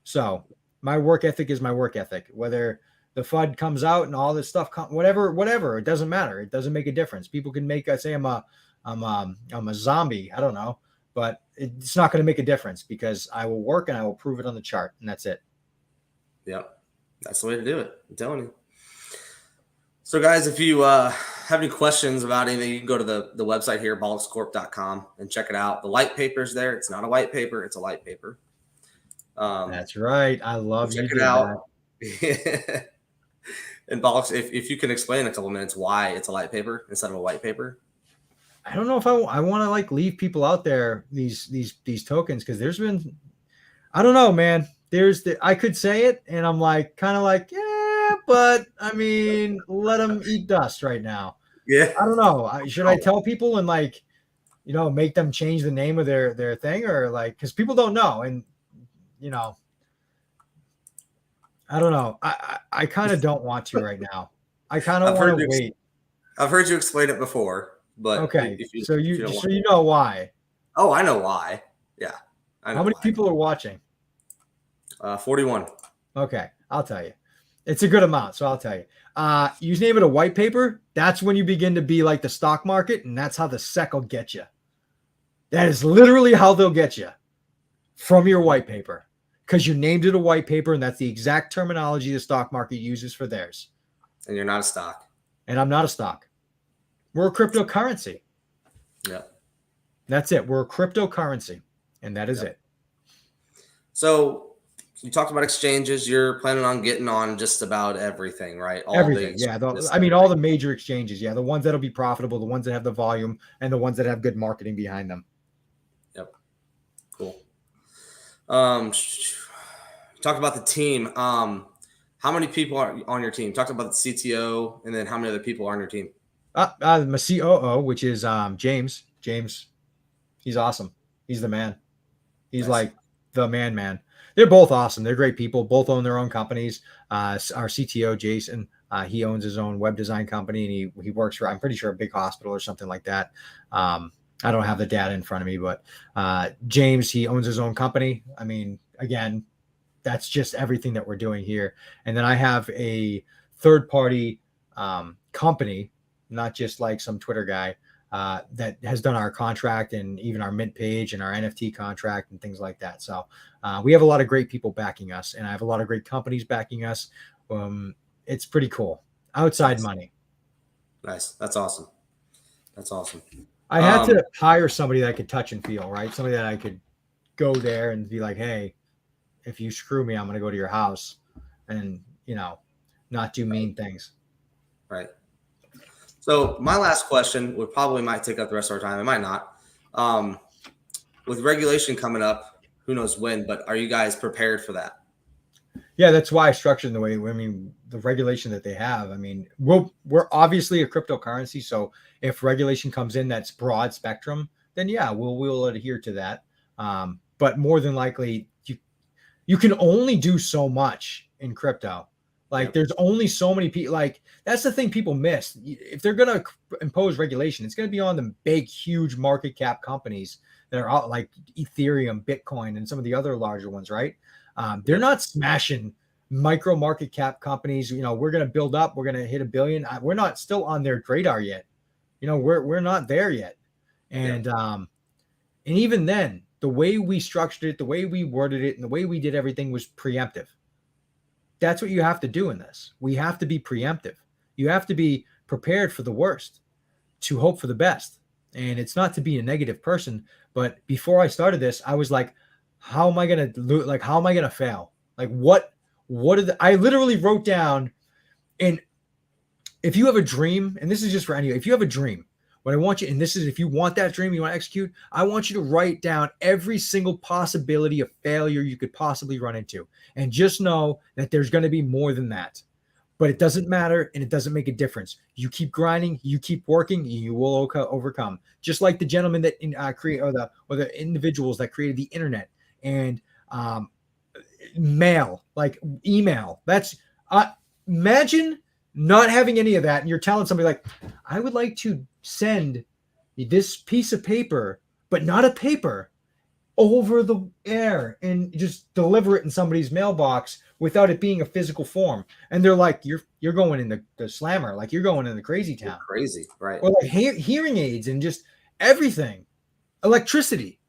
B: So my work ethic is my work ethic. Whether the FUD comes out and all this stuff, whatever, it doesn't matter. It doesn't make a difference. People can say I'm a zombie. I don't know, but it's not going to make a difference because I will work and I will prove it on the chart, and that's it.
A: Yep, that's the way to do it. I'm telling you. So, guys, if you have any questions about anything, you can go to the website here, bolixcorp.com, and check it out. The light paper's there. It's not a white paper. It's a light paper.
B: That's right. I love you.
A: Check it out. And Bolix, if you can explain in a couple minutes why it's a light paper instead of a white paper.
B: I don't know if I want to leave people out there these tokens, because there's been, I don't know, man. I could say it and I'm kind of like, yeah, but I mean, let them eat dust right now.
A: Yeah.
B: I don't know. Should I tell people and make them change the name of their thing, or because people don't know, and I don't know. I kind of don't want to right now. I kind of want to wait.
A: I've heard you explain it before, but
B: okay. So you know why?
A: Oh, I know why. Yeah.
B: How many people are watching?
A: 41.
B: Okay, I'll tell you. It's a good amount, so I'll tell you. You name it a white paper, that's when you begin to be like the stock market, and that's how the SEC will get you. That is literally how they'll get you, from your white paper, because you named it a white paper, and that's the exact terminology the stock market uses for theirs.
A: And you're not a stock.
B: And I'm not a stock. We're a cryptocurrency.
A: Yeah.
B: That's it. We're a cryptocurrency, and that is it.
A: So you talked about exchanges. You're planning on getting on just about everything, right?
B: Everything. Yeah. All the major exchanges. Yeah. The ones that'll be profitable, the ones that have the volume, and the ones that have good marketing behind them.
A: Yep. Cool. Talk about the team. How many people are on your team? Talk about the CTO, and then how many other people are on your team?
B: My COO, which is James. James, he's awesome. He's the man. He's like the man. They're both awesome. They're great people. Both own their own companies. Our CTO, Jason, He owns his own web design company, and he works for, I'm pretty sure, a big hospital or something like that. I don't have the data in front of me, but James, he owns his own company. I mean, again, that's just everything that we're doing here. And then I have a third party company, not just like some Twitter guy, that has done our contract and even our mint page and our NFT contract and things like that. So we have a lot of great people backing us, and I have a lot of great companies backing us. It's pretty cool. Outside money.
A: Nice. That's awesome. That's awesome.
B: I had to hire somebody that I could touch and feel, right? Somebody that I could go there and be like, hey, if you screw me, I'm going to go to your house and, not do mean things.
A: Right. So my last question might take up the rest of our time. It might not. With regulation coming up, who knows when, but are you guys prepared for that?
B: Yeah, that's why I structured the way. I mean, the regulation that they have. I mean, we're obviously a cryptocurrency, so if regulation comes in that's broad spectrum, then yeah, we'll adhere to that. But more than likely, you can only do so much in crypto. Like, there's only so many people. Like, that's the thing people miss. If they're gonna impose regulation, it's gonna be on the big, huge market cap companies that are out, like Ethereum, Bitcoin, and some of the other larger ones, right? They're not smashing micro market cap companies. We're going to build up. We're going to hit $1 billion. We're not still on their radar yet. We're not there yet. And even then, the way we structured it, the way we worded it, and the way we did everything was preemptive. That's what you have to do in this. We have to be preemptive. You have to be prepared for the worst to hope for the best. And it's not to be a negative person, but before I started this, I was like, how am I going to how am I going to fail? Like, I literally wrote down, and if you have a dream, and this is just for anyone, if you have a dream, what I want you, and this is, if you want that dream, you want to execute, I want you to write down every single possibility of failure you could possibly run into. And just know that there's going to be more than that. But it doesn't matter, and it doesn't make a difference. You keep grinding, you keep working, you will overcome. Just like the gentleman that created, or the individuals that created the internet. And mail, like email. That's imagine not having any of that, and you're telling somebody like, I would like to send this piece of paper, but not a paper, over the air and just deliver it in somebody's mailbox without it being a physical form. And they're like, you're going in the slammer, like you're going in the crazy town.
A: You're crazy, right?
B: Or like hearing aids and just everything, electricity.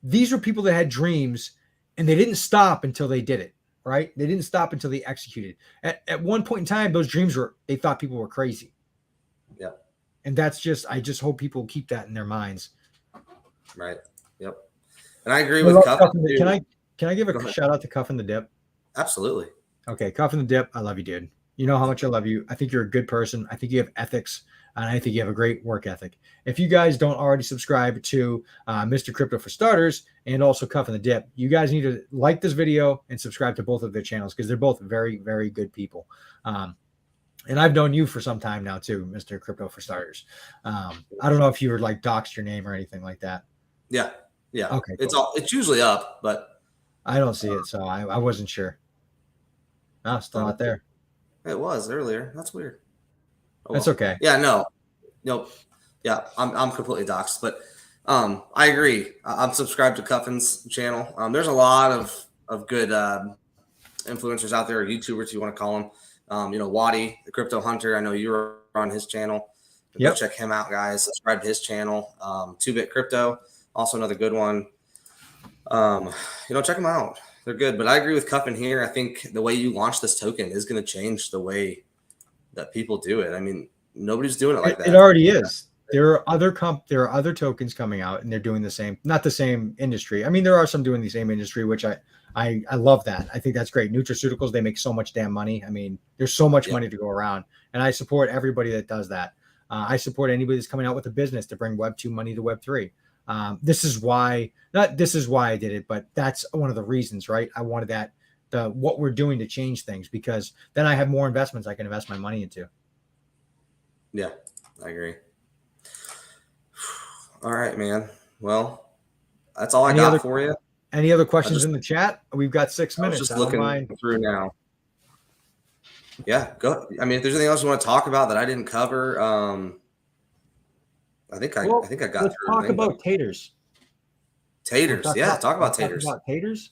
B: These were people that had dreams, and they didn't stop until they did it, right? They didn't stop until they executed. At one point in time, those dreams they thought people were crazy.
A: Yeah.
B: And I just hope people keep that in their minds.
A: Right. Yep. And I agree with Cuff.
B: Can I give a shout out to Cuff and the Dip?
A: Absolutely.
B: Okay. Cuff and the Dip. I love you, dude. You know how much I love you. I think you're a good person. I think you have ethics. And I think you have a great work ethic. If you guys don't already subscribe to Mr. Crypto for Starters and also Cuff and the Dip, you guys need to like this video and subscribe to both of their channels, because they're both very, very good people. And I've known you for some time now too, Mr. Crypto for Starters. I don't know if you were like doxed your name or anything like that.
A: Yeah. Yeah.
B: Okay. Cool.
A: It's usually up, but
B: I don't see it, so I wasn't sure. No, still not there.
A: It was earlier. That's weird.
B: Oh, that's okay.
A: Yeah, nope. Yeah, I'm completely doxxed, but I agree. I'm subscribed to Cuffin's channel. There's a lot of good influencers out there, or YouTubers, you want to call them. Waddy, the Crypto Hunter. I know you were on his channel. Go check him out, guys. Subscribe to his channel. 2-Bit Crypto, also another good one. Check them out. They're good. But I agree with Cuffin here. I think the way you launch this token is going to change the way that people do it. I mean, nobody's doing it like that.
B: It already is. There are other tokens coming out, and they're doing the same, not the same industry. I mean, there are some doing the same industry, which I love that. I think that's great. Nutraceuticals, they make so much damn money. I mean, there's so much money to go around, and I support everybody that does that. I support anybody that's coming out with a business to bring Web 2 money to Web 3. This is why I did it, but that's one of the reasons, right? I wanted what we're doing to change things, because then I have more investments I can invest my money into.
A: Yeah, I agree. All right, man. Well, that's all I got for you.
B: Any other questions in the chat? We've got 6 minutes.
A: Just looking through now. Yeah, go. I mean, if there's anything else you want to talk about that I didn't cover, I think I got
B: let's
A: through
B: talk
A: everything. But
B: about taters.
A: taters, yeah, talk about taters.
B: Talk about taters.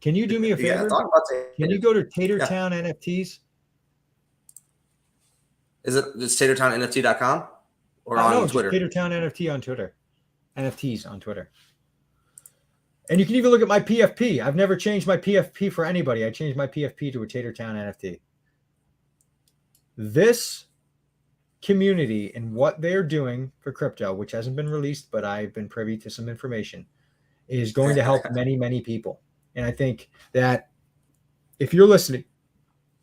B: Can you do me a
A: Yeah,
B: favor?
A: talk about taters.
B: Can you go to
A: Yeah.
B: Tatertown NFTs?
A: Is it just tatertownnft.com or on
B: No,
A: Twitter?
B: just Tatertown NFT on Twitter. NFTs on Twitter. And you can even look at my PFP. I've never changed my PFP for anybody. I changed my PFP to a Tatertown NFT. This community and what they're doing for crypto, which hasn't been released, but I've been privy to some information, is going to help many, many people. And I think that if you're listening,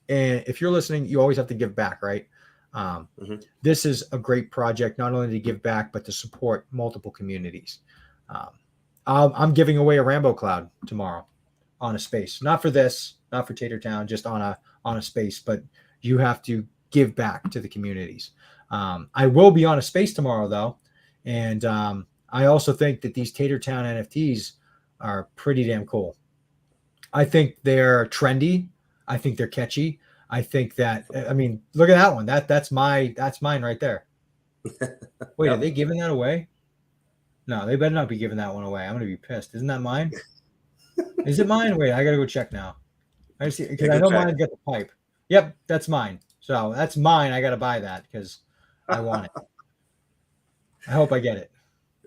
B: you always have to give back, right? This is a great project, not only to give back, but to support multiple communities. I'm giving away a Rambo Cloud tomorrow on a space, not for this, not for Tatertown, just on a space, but you have to give back to the communities. I will be on a space tomorrow though. And I also think that these Tatertown NFTs are pretty damn cool. I think they're trendy. I think they're catchy. I think that, I mean, look at that one. That's mine right there. Wait, Are they giving that away? No, they better not be giving that one away. I'm gonna be pissed. Isn't that mine? Is it mine? Wait, I gotta go check now. I see because I know mine got the pipe. Yep, that's mine. So that's mine. I gotta buy that because I want it. I hope I get it.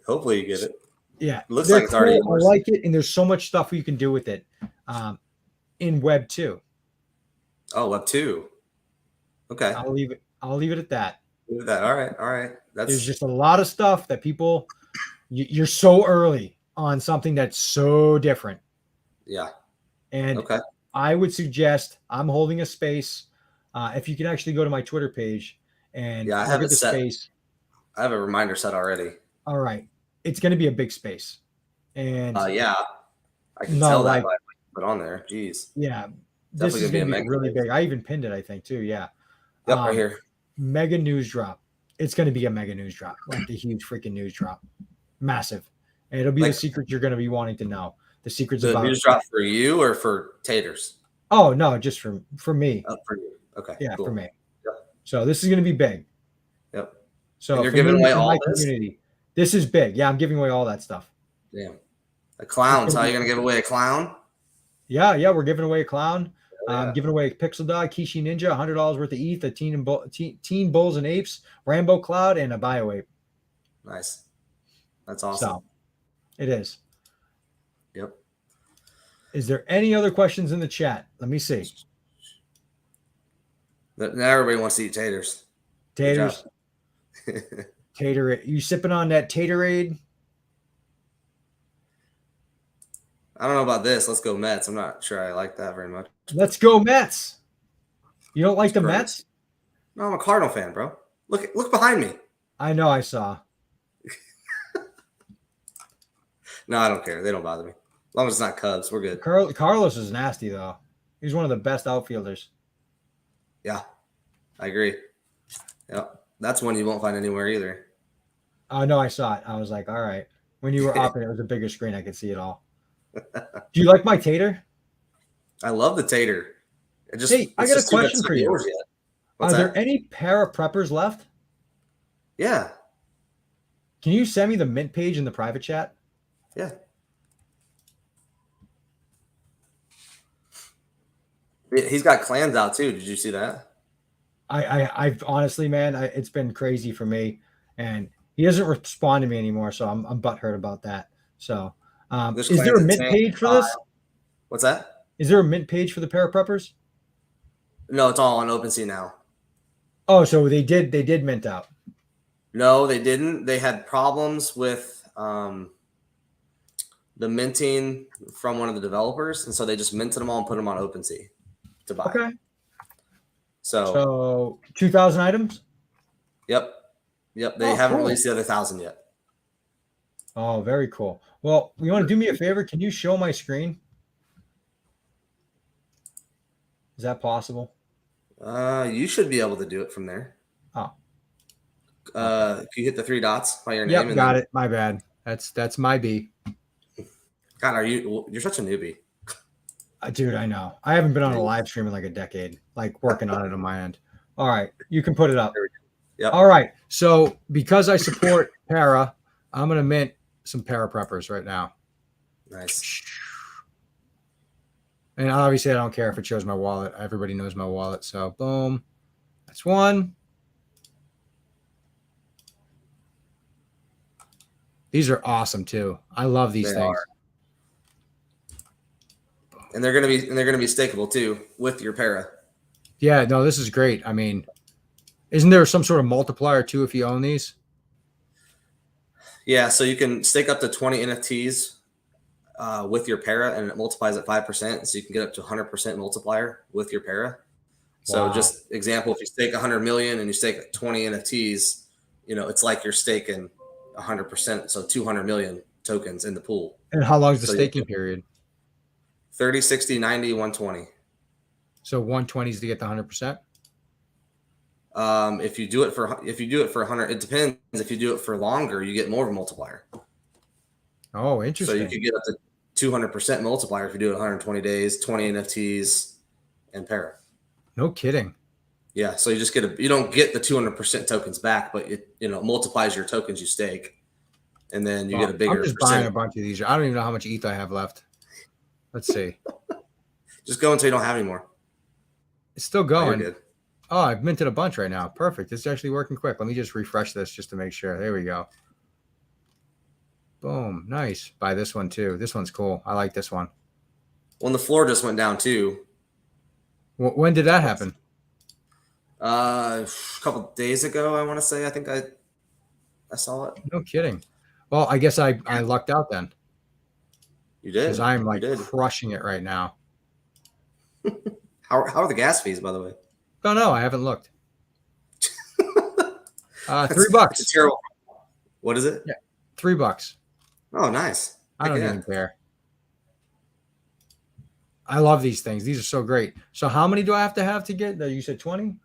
A: Hopefully you get it.
B: Yeah,
A: it looks like it's already yours.
B: I like it, and there's so much stuff you can do with it in Web 2.
A: Oh, Web 2. Okay.
B: I'll leave it at that.
A: Leave that. All right.
B: There's just a lot of stuff that people. You're so early on something that's so different.
A: Yeah.
B: And I would suggest I'm holding a space. If you can actually go to my Twitter page and
A: I have
B: look at the space.
A: I have a reminder set already.
B: All right. It's going to be a big space. And
A: yeah, I can tell that by put on there. Jeez.
B: Yeah. This is going to be really big. I even pinned it, I think, too. Yeah.
A: Yep, right here.
B: Mega news drop. It's going to be a mega news drop, like a huge freaking news drop. Massive. And it'll be the secrets you're going to be wanting to know. The secrets about
A: news drop for you or for taters?
B: Oh, no, just for me.
A: Oh, for you. Okay.
B: Yeah,
A: cool.
B: for me.
A: Yep.
B: So this is going to be big.
A: Yep.
B: So
A: and you're giving away all this?
B: Community, this is big. Yeah, I'm giving away all that stuff.
A: Damn. A clown. So how are you going to give away a clown?
B: Yeah, we're giving away a clown. Giving away a Pixel Dog, Kishi Ninja, $100 worth of ETH, a Teen Bulls and Apes, Rambo Cloud, and a Bio Ape.
A: Nice. That's awesome.
B: So, it is.
A: Yep.
B: Is there any other questions in the chat? Let me see.
A: Now everybody wants to eat taters.
B: Taters. Tater. You sipping on that Taterade?
A: I don't know about this. Let's go Mets. I'm not sure I like that very much.
B: Let's go Mets. You don't like the Mets?
A: No, I'm a Cardinal fan, bro. Look behind me.
B: I know. I saw.
A: No, I don't care. They don't bother me. As long as it's not Cubs, we're good.
B: Carlos is nasty, though. He's one of the best outfielders.
A: Yeah, I agree. Yep. That's one you won't find anywhere either.
B: Oh, no, I saw it. I was like, all right. When you were up and it was a bigger screen, I could see it all. Do you like my tater?
A: I love the tater.
B: Hey, I got a question for you. Are there any para preppers left?
A: Yeah.
B: Can you send me the mint page in the private chat?
A: Yeah. He's got clans out too. Did you see that?
B: I've honestly, man, it's been crazy for me, and he doesn't respond to me anymore, so I'm butthurt about that. So, is there a mint page for this?
A: What's that?
B: Is there a mint page for the para preppers?
A: No, it's all on OpenSea now.
B: Oh, so they did mint out.
A: No, they didn't. They had problems with the minting from one of the developers, and so they just minted them all and put them on OpenSea to buy.
B: Okay.
A: So
B: 2,000 items?
A: Yep. They haven't released the other 1,000 yet.
B: Oh, very cool. Well, you want to do me a favor? Can you show my screen? Is that possible?
A: You should be able to do it from there.
B: Oh.
A: If you hit the three dots by your
B: name.
A: Yep,
B: got it. My bad. That's my B.
A: God, you're such a newbie.
B: Dude, I know. I haven't been on a live stream in like a decade, like working on it on my end. All right. You can put it up.
A: Yep.
B: All right. So because I support Para, I'm going to mint some Para preppers right now.
A: Nice.
B: And obviously, I don't care if it shows my wallet. Everybody knows my wallet. So boom. That's one. These are awesome too. I love these things.
A: And they're gonna be stakeable too with your Para.
B: Yeah, no, this is great. I mean, isn't there some sort of multiplier too if you own these?
A: Yeah, so you can stake up to 20 NFTs with your Para, and it multiplies at 5%. So you can get up to 100% multiplier with your Para. So just example, if you stake 100 million and you stake 20 NFTs, it's like you're staking 100%. So 200 million tokens in the pool.
B: And how long is the staking period?
A: 30, 60, 90, 120.
B: So 120 is to get the 100%?
A: If you do it for 100, it depends. If you do it for longer, you get more of a multiplier.
B: Oh, interesting.
A: So you could get up to 200% multiplier if you do it 120 days, 20 NFTs, and Para.
B: No kidding.
A: Yeah, so you just you don't get the 200% tokens back, but it multiplies your tokens you stake, and then you get a bigger.
B: I'm just buying a bunch of these. I don't even know how much ETH I have left. Let's see.
A: Just go until you don't have any more.
B: It's still going. Oh, I've minted a bunch right now. Perfect. It's actually working quick. Let me just refresh this just to make sure. There we go. Boom. Nice. Buy this one too. This one's cool. I like this one.
A: Well, the floor just went down too.
B: When did that happen?
A: A couple days ago, I want to say. I think I saw it.
B: No kidding. Well, I guess I lucked out then.
A: You did.
B: Because I'm crushing it right now.
A: How are the gas fees, by the way?
B: Oh no, I haven't looked. $3.
A: It's terrible. What is it?
B: Yeah, $3.
A: Oh, nice.
B: I don't even care. I love these things. These are so great. So how many do I have to get? You said 20?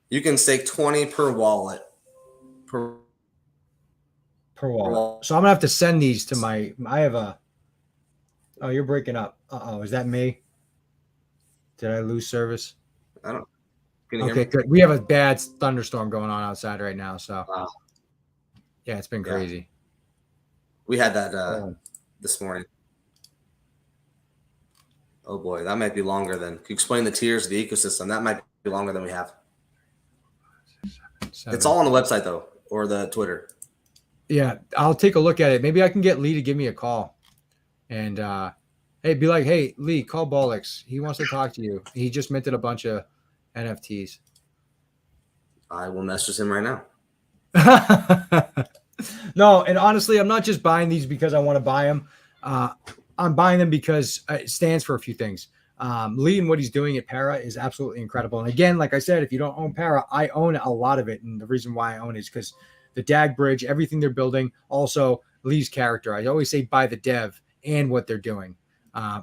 A: You can stake 20 per wallet.
B: Per wallet. So I'm gonna have to send these to I have a. Oh, you're breaking up. Uh-oh, is that me? Did I lose service?
A: I don't.
B: Okay, good. We have a bad thunderstorm going on outside right now. So, yeah, it's been crazy.
A: Yeah. We had that this morning. Oh boy, that might be longer than. Can you explain the tiers of the ecosystem? That might be longer than we have.
B: 7.
A: It's all on the website though, or the Twitter.
B: Yeah, I'll take a look at it. Maybe I can get Lee to give me a call, and be like, hey, Lee, call Bolix. He wants to talk to you. He just minted a bunch of NFTs.
A: I will message him right now.
B: No, and honestly, I'm not just buying these because I want to buy them. I'm buying them because it stands for a few things. Lee and what he's doing at Para is absolutely incredible. And again, like I said, if you don't own Para, I own a lot of it. And the reason why I own it is because the DAG bridge, everything they're building, also Lee's character. I always say buy the dev and what they're doing,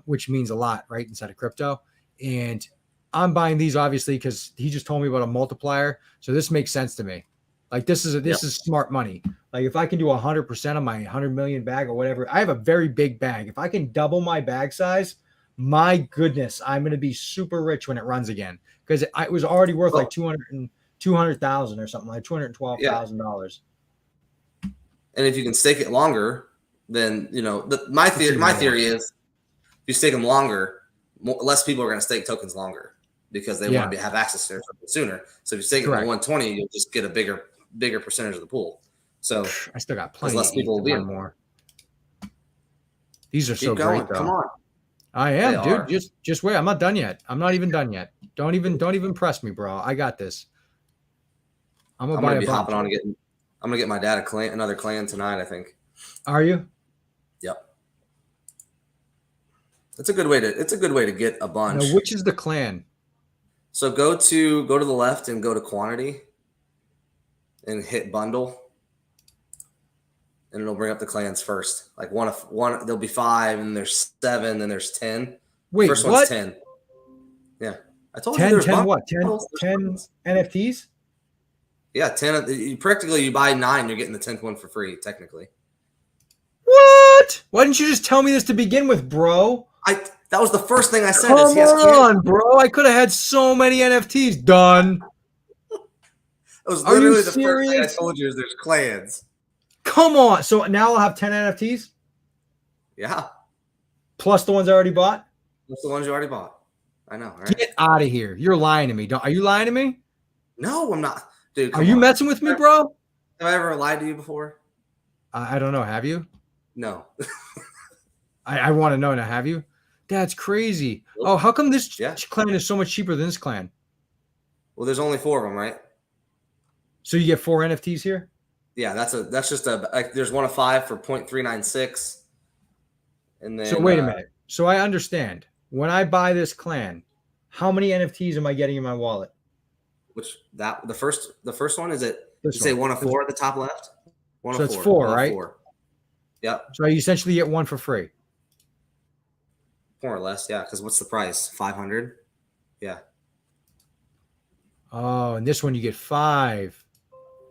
B: which means a lot, right, inside of crypto. And I'm buying these obviously because he just told me about a multiplier. So this makes sense to me. Like this is smart money. Like if I can do 100% of my 100 million bag or whatever, I have a very big bag. If I can double my bag size, my goodness, I'm going to be super rich when it runs again because it was already worth like 200,000 or something, like $212,000.
A: And if you can stake it longer, then my theory is if you stake them longer, less people are going to stake tokens longer because they want to have access to it sooner. So if you stake it at 120, you'll just get a bigger percentage of the pool. So
B: I still got plenty.
A: Less people will be
B: more. These are so great, though.
A: Come on.
B: I am, dude. Just wait. I'm not done yet. I'm not even done yet. Don't even press me, bro. I got this. I'm gonna be hopping on
A: and I'm gonna get my dad another clan tonight, I think.
B: Are you?
A: Yep. It's a good way to get a bunch.
B: Now, which is the clan?
A: So go to the left and go to quantity and hit bundle. And it'll bring up the clans first. Like one, there'll be 5, and there's 7, then there's 10.
B: Wait,
A: first
B: what?
A: One's 10. Yeah, I told
B: 10,
A: you.
B: 10 what? 10 NFTs?
A: Yeah, 10. You buy 9, you're getting the 10th one for free, technically.
B: What? Why didn't you just tell me this to begin with, bro?
A: That was the first thing I said.
B: Come on, bro. I could have had so many NFTs done.
A: It was
B: Are you
A: literally the first thing I
B: serious?
A: told you is there's clans.
B: Come on. So now I'll have 10 NFTs?
A: Yeah.
B: Plus the ones I already bought?
A: That's the ones you already bought. I know, right?
B: Get out of here. You're lying to me. Are you lying to me?
A: No, I'm not. Dude,
B: are you messing with me, bro?
A: Have I ever lied to you before?
B: I don't know. Have you?
A: No.
B: I want to know now. Have you? That's crazy. Oh, how come this clan is so much cheaper than this clan?
A: Well, there's only 4 of them, right?
B: So you get 4 NFTs here?
A: Yeah, that's just there's one of 5 for 0.396. And then
B: so wait a minute. So I understand. When I buy this clan, how many NFTs am I getting in my wallet?
A: The first one is it? You say 1 of 4 at the top left? One
B: so
A: of 4.
B: It's 4, right?
A: 4. Yep.
B: So you essentially get 1 for free.
A: More or less, yeah. Because what's the price? 500. Yeah.
B: Oh, and this one you get 5.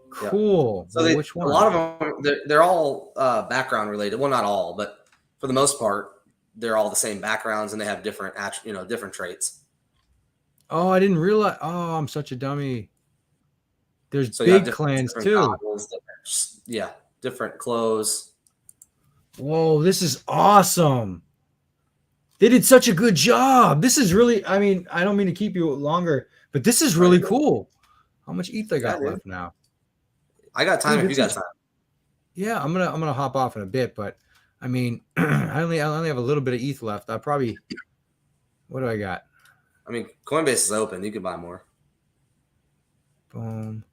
B: Cool.
A: Yep. So
B: which one?
A: A lot of them, they're all background related. Well, not all, but for the most part, they're all the same backgrounds and they have different, different traits.
B: Oh, I didn't realize. Oh, I'm such a dummy. There's big clans too.
A: Goggles, different clothes.
B: Whoa, this is awesome. They did such a good job. This is really, I mean, I don't mean to keep you longer, but this is really cool. How much ETH I got left now?
A: I got time if you got time.
B: Yeah, I'm gonna hop off in a bit, but I mean, I only have a little bit of ETH left. I probably, what do I got?
A: I mean, Coinbase is open. You can buy more.
B: Boom.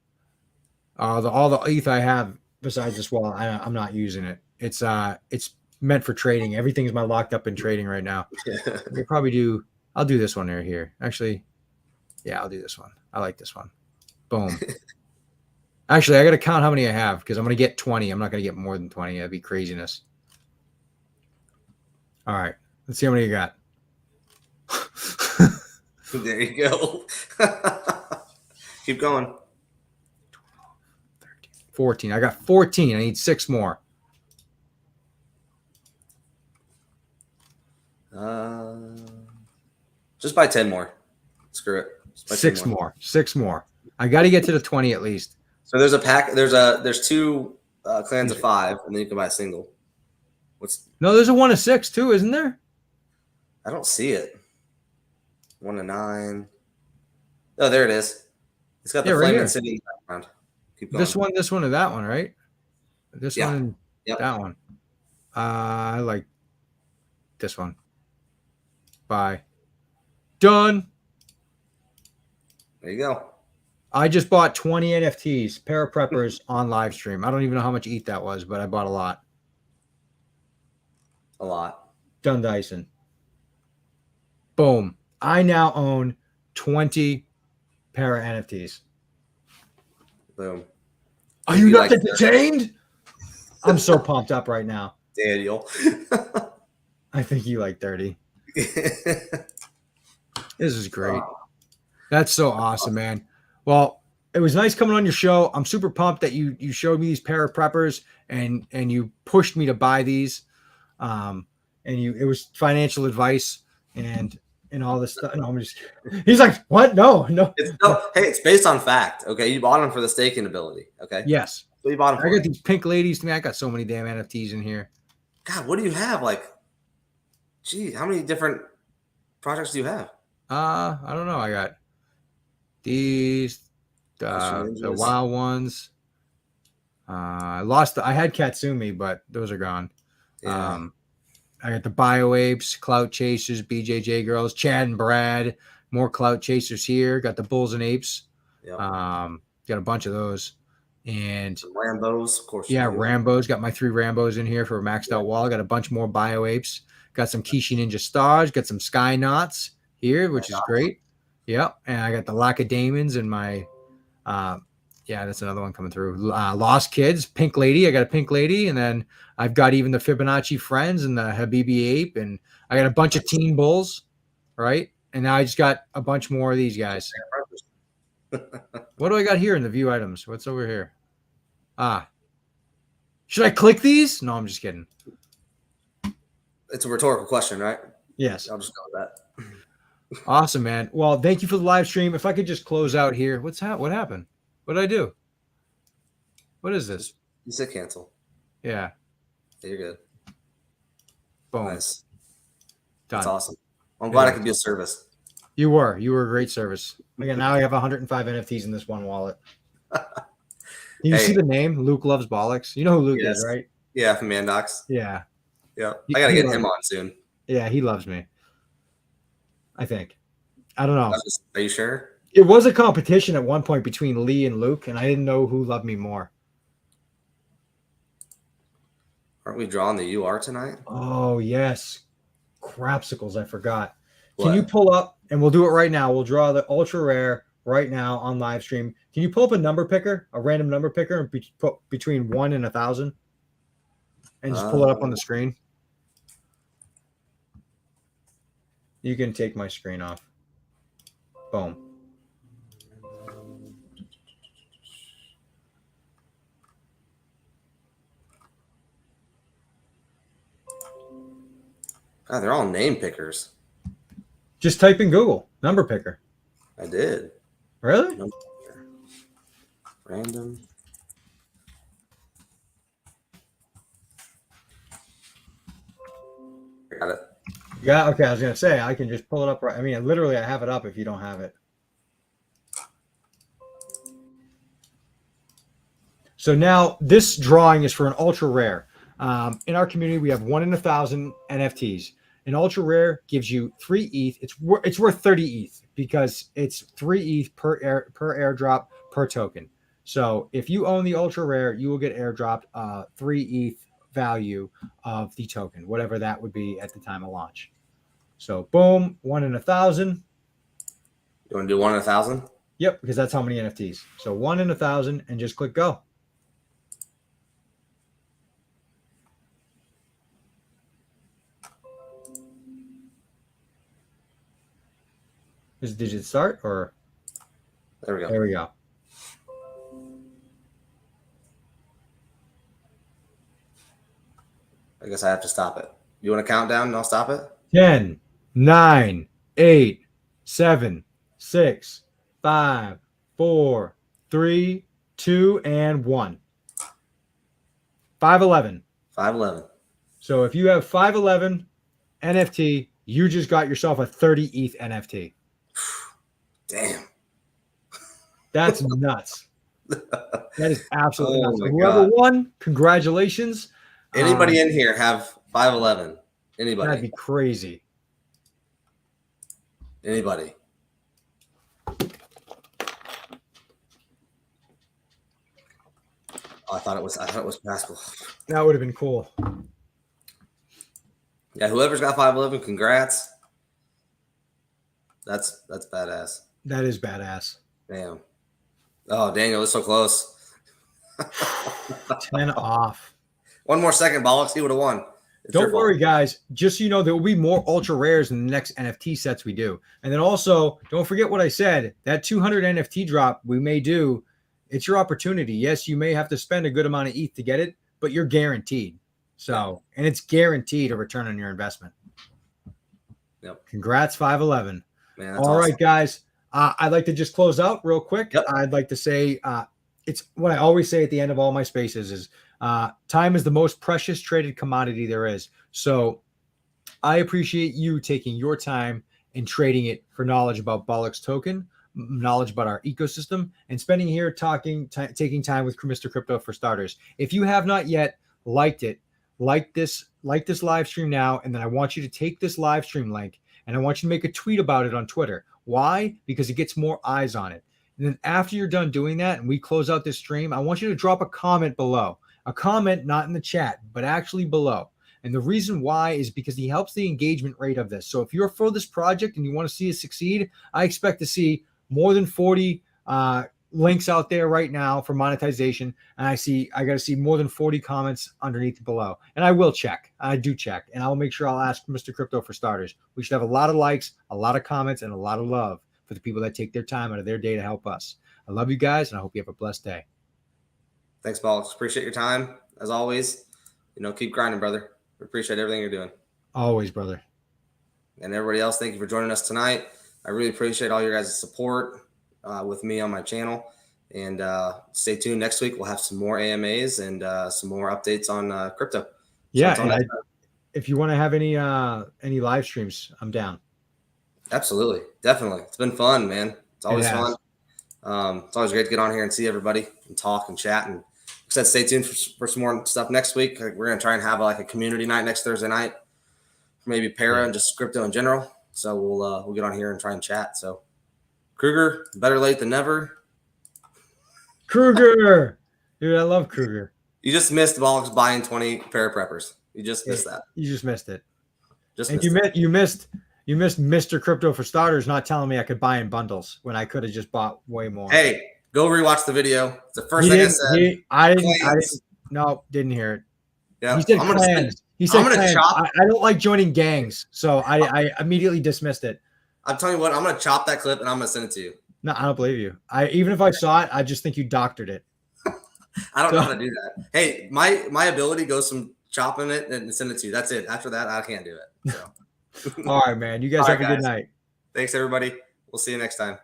B: All the ETH I have besides this wallet, I'm not using it. It's meant for trading. Everything's locked up in trading right now. We probably do. I'll do this one right here. Actually, yeah, I'll do this one. I like this one. Boom. Actually, I got to count how many I have because I'm going to get 20. I'm not going to get more than 20. That'd be craziness. All right. Let's see how many you got.
A: There you go. Keep going.
B: 12, 13, 14. I got 14. I need 6 more.
A: Just buy 10 more. Screw it.
B: 6 more. 6 more. I got to get to the 20 at least.
A: So there's a pack. There's 2 clans of 5, and then you can buy a single.
B: No, there's a 1 of 6 too, isn't there?
A: I don't see it. 1 of 9. Oh, there it is. It's got the Flaming City background. Keep going.
B: This one, or that one, right? This one, that one. I like this one. Bye. Done.
A: There you go.
B: I just bought 20 NFTs, Parapreppers on live stream. I don't even know how much ETH that was, but I bought a lot.
A: A lot.
B: Done Dyson. Boom. I now own 20 Para NFTs.
A: Boom.
B: Are you not entertained? I'm so pumped up right now.
A: Daniel.
B: I think you like 30. This is great. That's so awesome, man. Well, it was nice coming on your show. I'm super pumped that you showed me these Para Preppers and you pushed me to buy these. It was financial advice and all this stuff. No, I'm just kidding. He's like, what? No.
A: It's based on fact. Okay. You bought them for the staking ability. Okay.
B: Yes.
A: So you bought them for
B: I got these pink ladies to me. I got so many damn NFTs in here.
A: God, what do you have? Geez, how many different projects do you have?
B: I don't know. I got these, the wild ones. I had Katsumi, but those are gone.
A: Yeah.
B: I got the Bio Apes, Clout Chasers, BJJ Girls, Chad and Brad, more Clout Chasers here. Got the Bulls and Apes.
A: Yep.
B: Got a bunch of those. And
A: some Rambos, of course.
B: Yeah, Rambos. Got my 3 Rambos in here for a maxed out wall. Got a bunch more Bio Apes. Got some Kishi Ninja Stars. Got some Sky Knots here, which is great. Yep. And I got the Lacedaemons and my that's another one coming through. Lost Kids, Pink Lady. I got a Pink Lady, and then I've got even the Fibonacci Friends and the Habibi Ape, and I got a bunch of Teen Bulls, right? And now I just got a bunch more of these guys. What do I got here in the view items? What's over here? Should I click these? No, I'm just kidding.
A: It's a rhetorical question, right?
B: Yes.
A: I'll just go with that.
B: Awesome, man. Well, thank you for the live stream. If I could just close out here. What happened? What did I do? What is this?
A: You said cancel.
B: Yeah.
A: You're good.
B: Boom.
A: Nice.
B: Done.
A: That's awesome. I'm glad I could be of service.
B: You were a great service. Again, now I have 105 NFTs in this one wallet. You see the name? Luke loves Bolix. You know who Luke is, right?
A: Yeah, from Mandox.
B: Yeah.
A: Yeah. I got to get him on soon.
B: Yeah, he loves me. I think. I don't know.
A: Are you sure?
B: It was a competition at one point between Lee and Luke, and I didn't know who loved me more.
A: Aren't we drawing the UR tonight?
B: Oh, yes. Crapsicles, I forgot.
A: What?
B: Can you pull up, and we'll do it right now. We'll draw the ultra rare right now on live stream. Can you pull up a number picker, a random number picker, and put between 1 and 1,000? And just pull it up on the screen. You can take my screen off. Boom.
A: God, they're all name pickers.
B: Just type in Google, number picker.
A: I did.
B: Really?
A: Number picker. Random. Got it.
B: Yeah, okay. I was gonna say I can just pull it up right. I mean, literally, I have it up if you don't have it. So now this drawing is for an ultra rare. In our community, we have 1 in 1,000 NFTs. An ultra rare gives you 3 ETH. It's worth 30 ETH because it's 3 ETH per airdrop per token. So if you own the ultra rare, you will get airdropped 3 ETH value of the token, whatever that would be at the time of launch. So boom, 1 in 1,000.
A: You want to do 1 in 1,000?
B: Yep, because that's how many NFTs. So 1 in 1,000 and just click go. Did it start or?
A: There we go.
B: There we go.
A: I guess I have to stop it. You want to count down and I'll stop it?
B: 10, 9, 8, 7, 6, 5, 4, 3, 2, and 1. 511.
A: 511.
B: So if you have 511 NFT, you just got yourself a 30 ETH NFT.
A: Damn.
B: That's nuts. That is absolutely nuts. So whoever won, congratulations.
A: Anybody in here have 511? Anybody?
B: That'd be crazy.
A: Anybody? Oh, I thought it was Pascal.
B: That would have been cool.
A: Yeah, whoever's got 511, congrats. That's badass.
B: That is badass.
A: Damn. Oh, Daniel, it's so close.
B: 10 off.
A: One more second, Bolix. He would have won.
B: Don't worry, guys. Just so you know, there will be more ultra rares in the next NFT sets we do. And then also, don't forget what I said. That 200 NFT drop we may do, it's your opportunity. Yes, you may have to spend a good amount of ETH to get it, but you're guaranteed. So, and it's guaranteed a return on your investment.
A: Yep.
B: Congrats, 511.
A: Man,
B: all right, guys. I'd like to just close out real quick.
A: Yep.
B: I'd like to say it's what I always say at the end of all my spaces is time is the most precious traded commodity there is. So I appreciate you taking your time and trading it for knowledge about Bolix token, knowledge about our ecosystem, and spending here taking time with Mr. Crypto for starters. If you have not yet liked it, like this live stream now, and then I want you to take this live stream link and I want you to make a tweet about it on Twitter. Why? Because it gets more eyes on it. And then after you're done doing that and we close out this stream, I want you to drop a comment below. A comment not in the chat, but actually below. And the reason why is because he helps the engagement rate of this. So if you're for this project and you want to see it succeed, I expect to see more than 40 links out there right now for monetization. And I got to see more than 40 comments underneath below. And I will check. I do check. And I'll make sure I'll ask Mr. Crypto for starters. We should have a lot of likes, a lot of comments, and a lot of love for the people that take their time out of their day to help us. I love you guys, and I hope you have a blessed day.
A: Thanks, Bolix. Appreciate your time. As always, keep grinding, brother. We appreciate everything you're doing.
B: Always, brother.
A: And everybody else, thank you for joining us tonight. I really appreciate all your guys' support with me on my channel. And stay tuned. Next week, we'll have some more AMAs and some more updates on crypto.
B: Yeah. And if you want to have any live streams, I'm down.
A: Absolutely. Definitely. It's been fun, man. It's always fun. It's always great to get on here and see everybody and talk and chat. And like I said, stay tuned for some more stuff next week. We're going to try and have like a community night next Thursday night, maybe para and just crypto in general. So we'll get on here and try and chat. So Kruger, better late than never.
B: Kruger, dude, I love Kruger.
A: You just missed Bolix buying 20 para preppers. You just missed that.
B: You just missed it. You missed Mr. Crypto for Starters not telling me I could buy in bundles when I could have just bought way more.
A: Hey, go rewatch the video. It's the first thing I said.
B: I didn't hear it.
A: Yeah,
B: he said clans. He said clans. I don't like joining gangs, so I immediately dismissed it.
A: I'm telling you what, I'm going to chop that clip and I'm going to send it to you.
B: No, I don't believe you. Even if I saw it, I just think you doctored it.
A: I don't know how to do that. Hey, my ability goes from chopping it and send it to you. That's it. After that, I can't do it. So.
B: All right, man. You guys have a good night.
A: Thanks, everybody. We'll see you next time.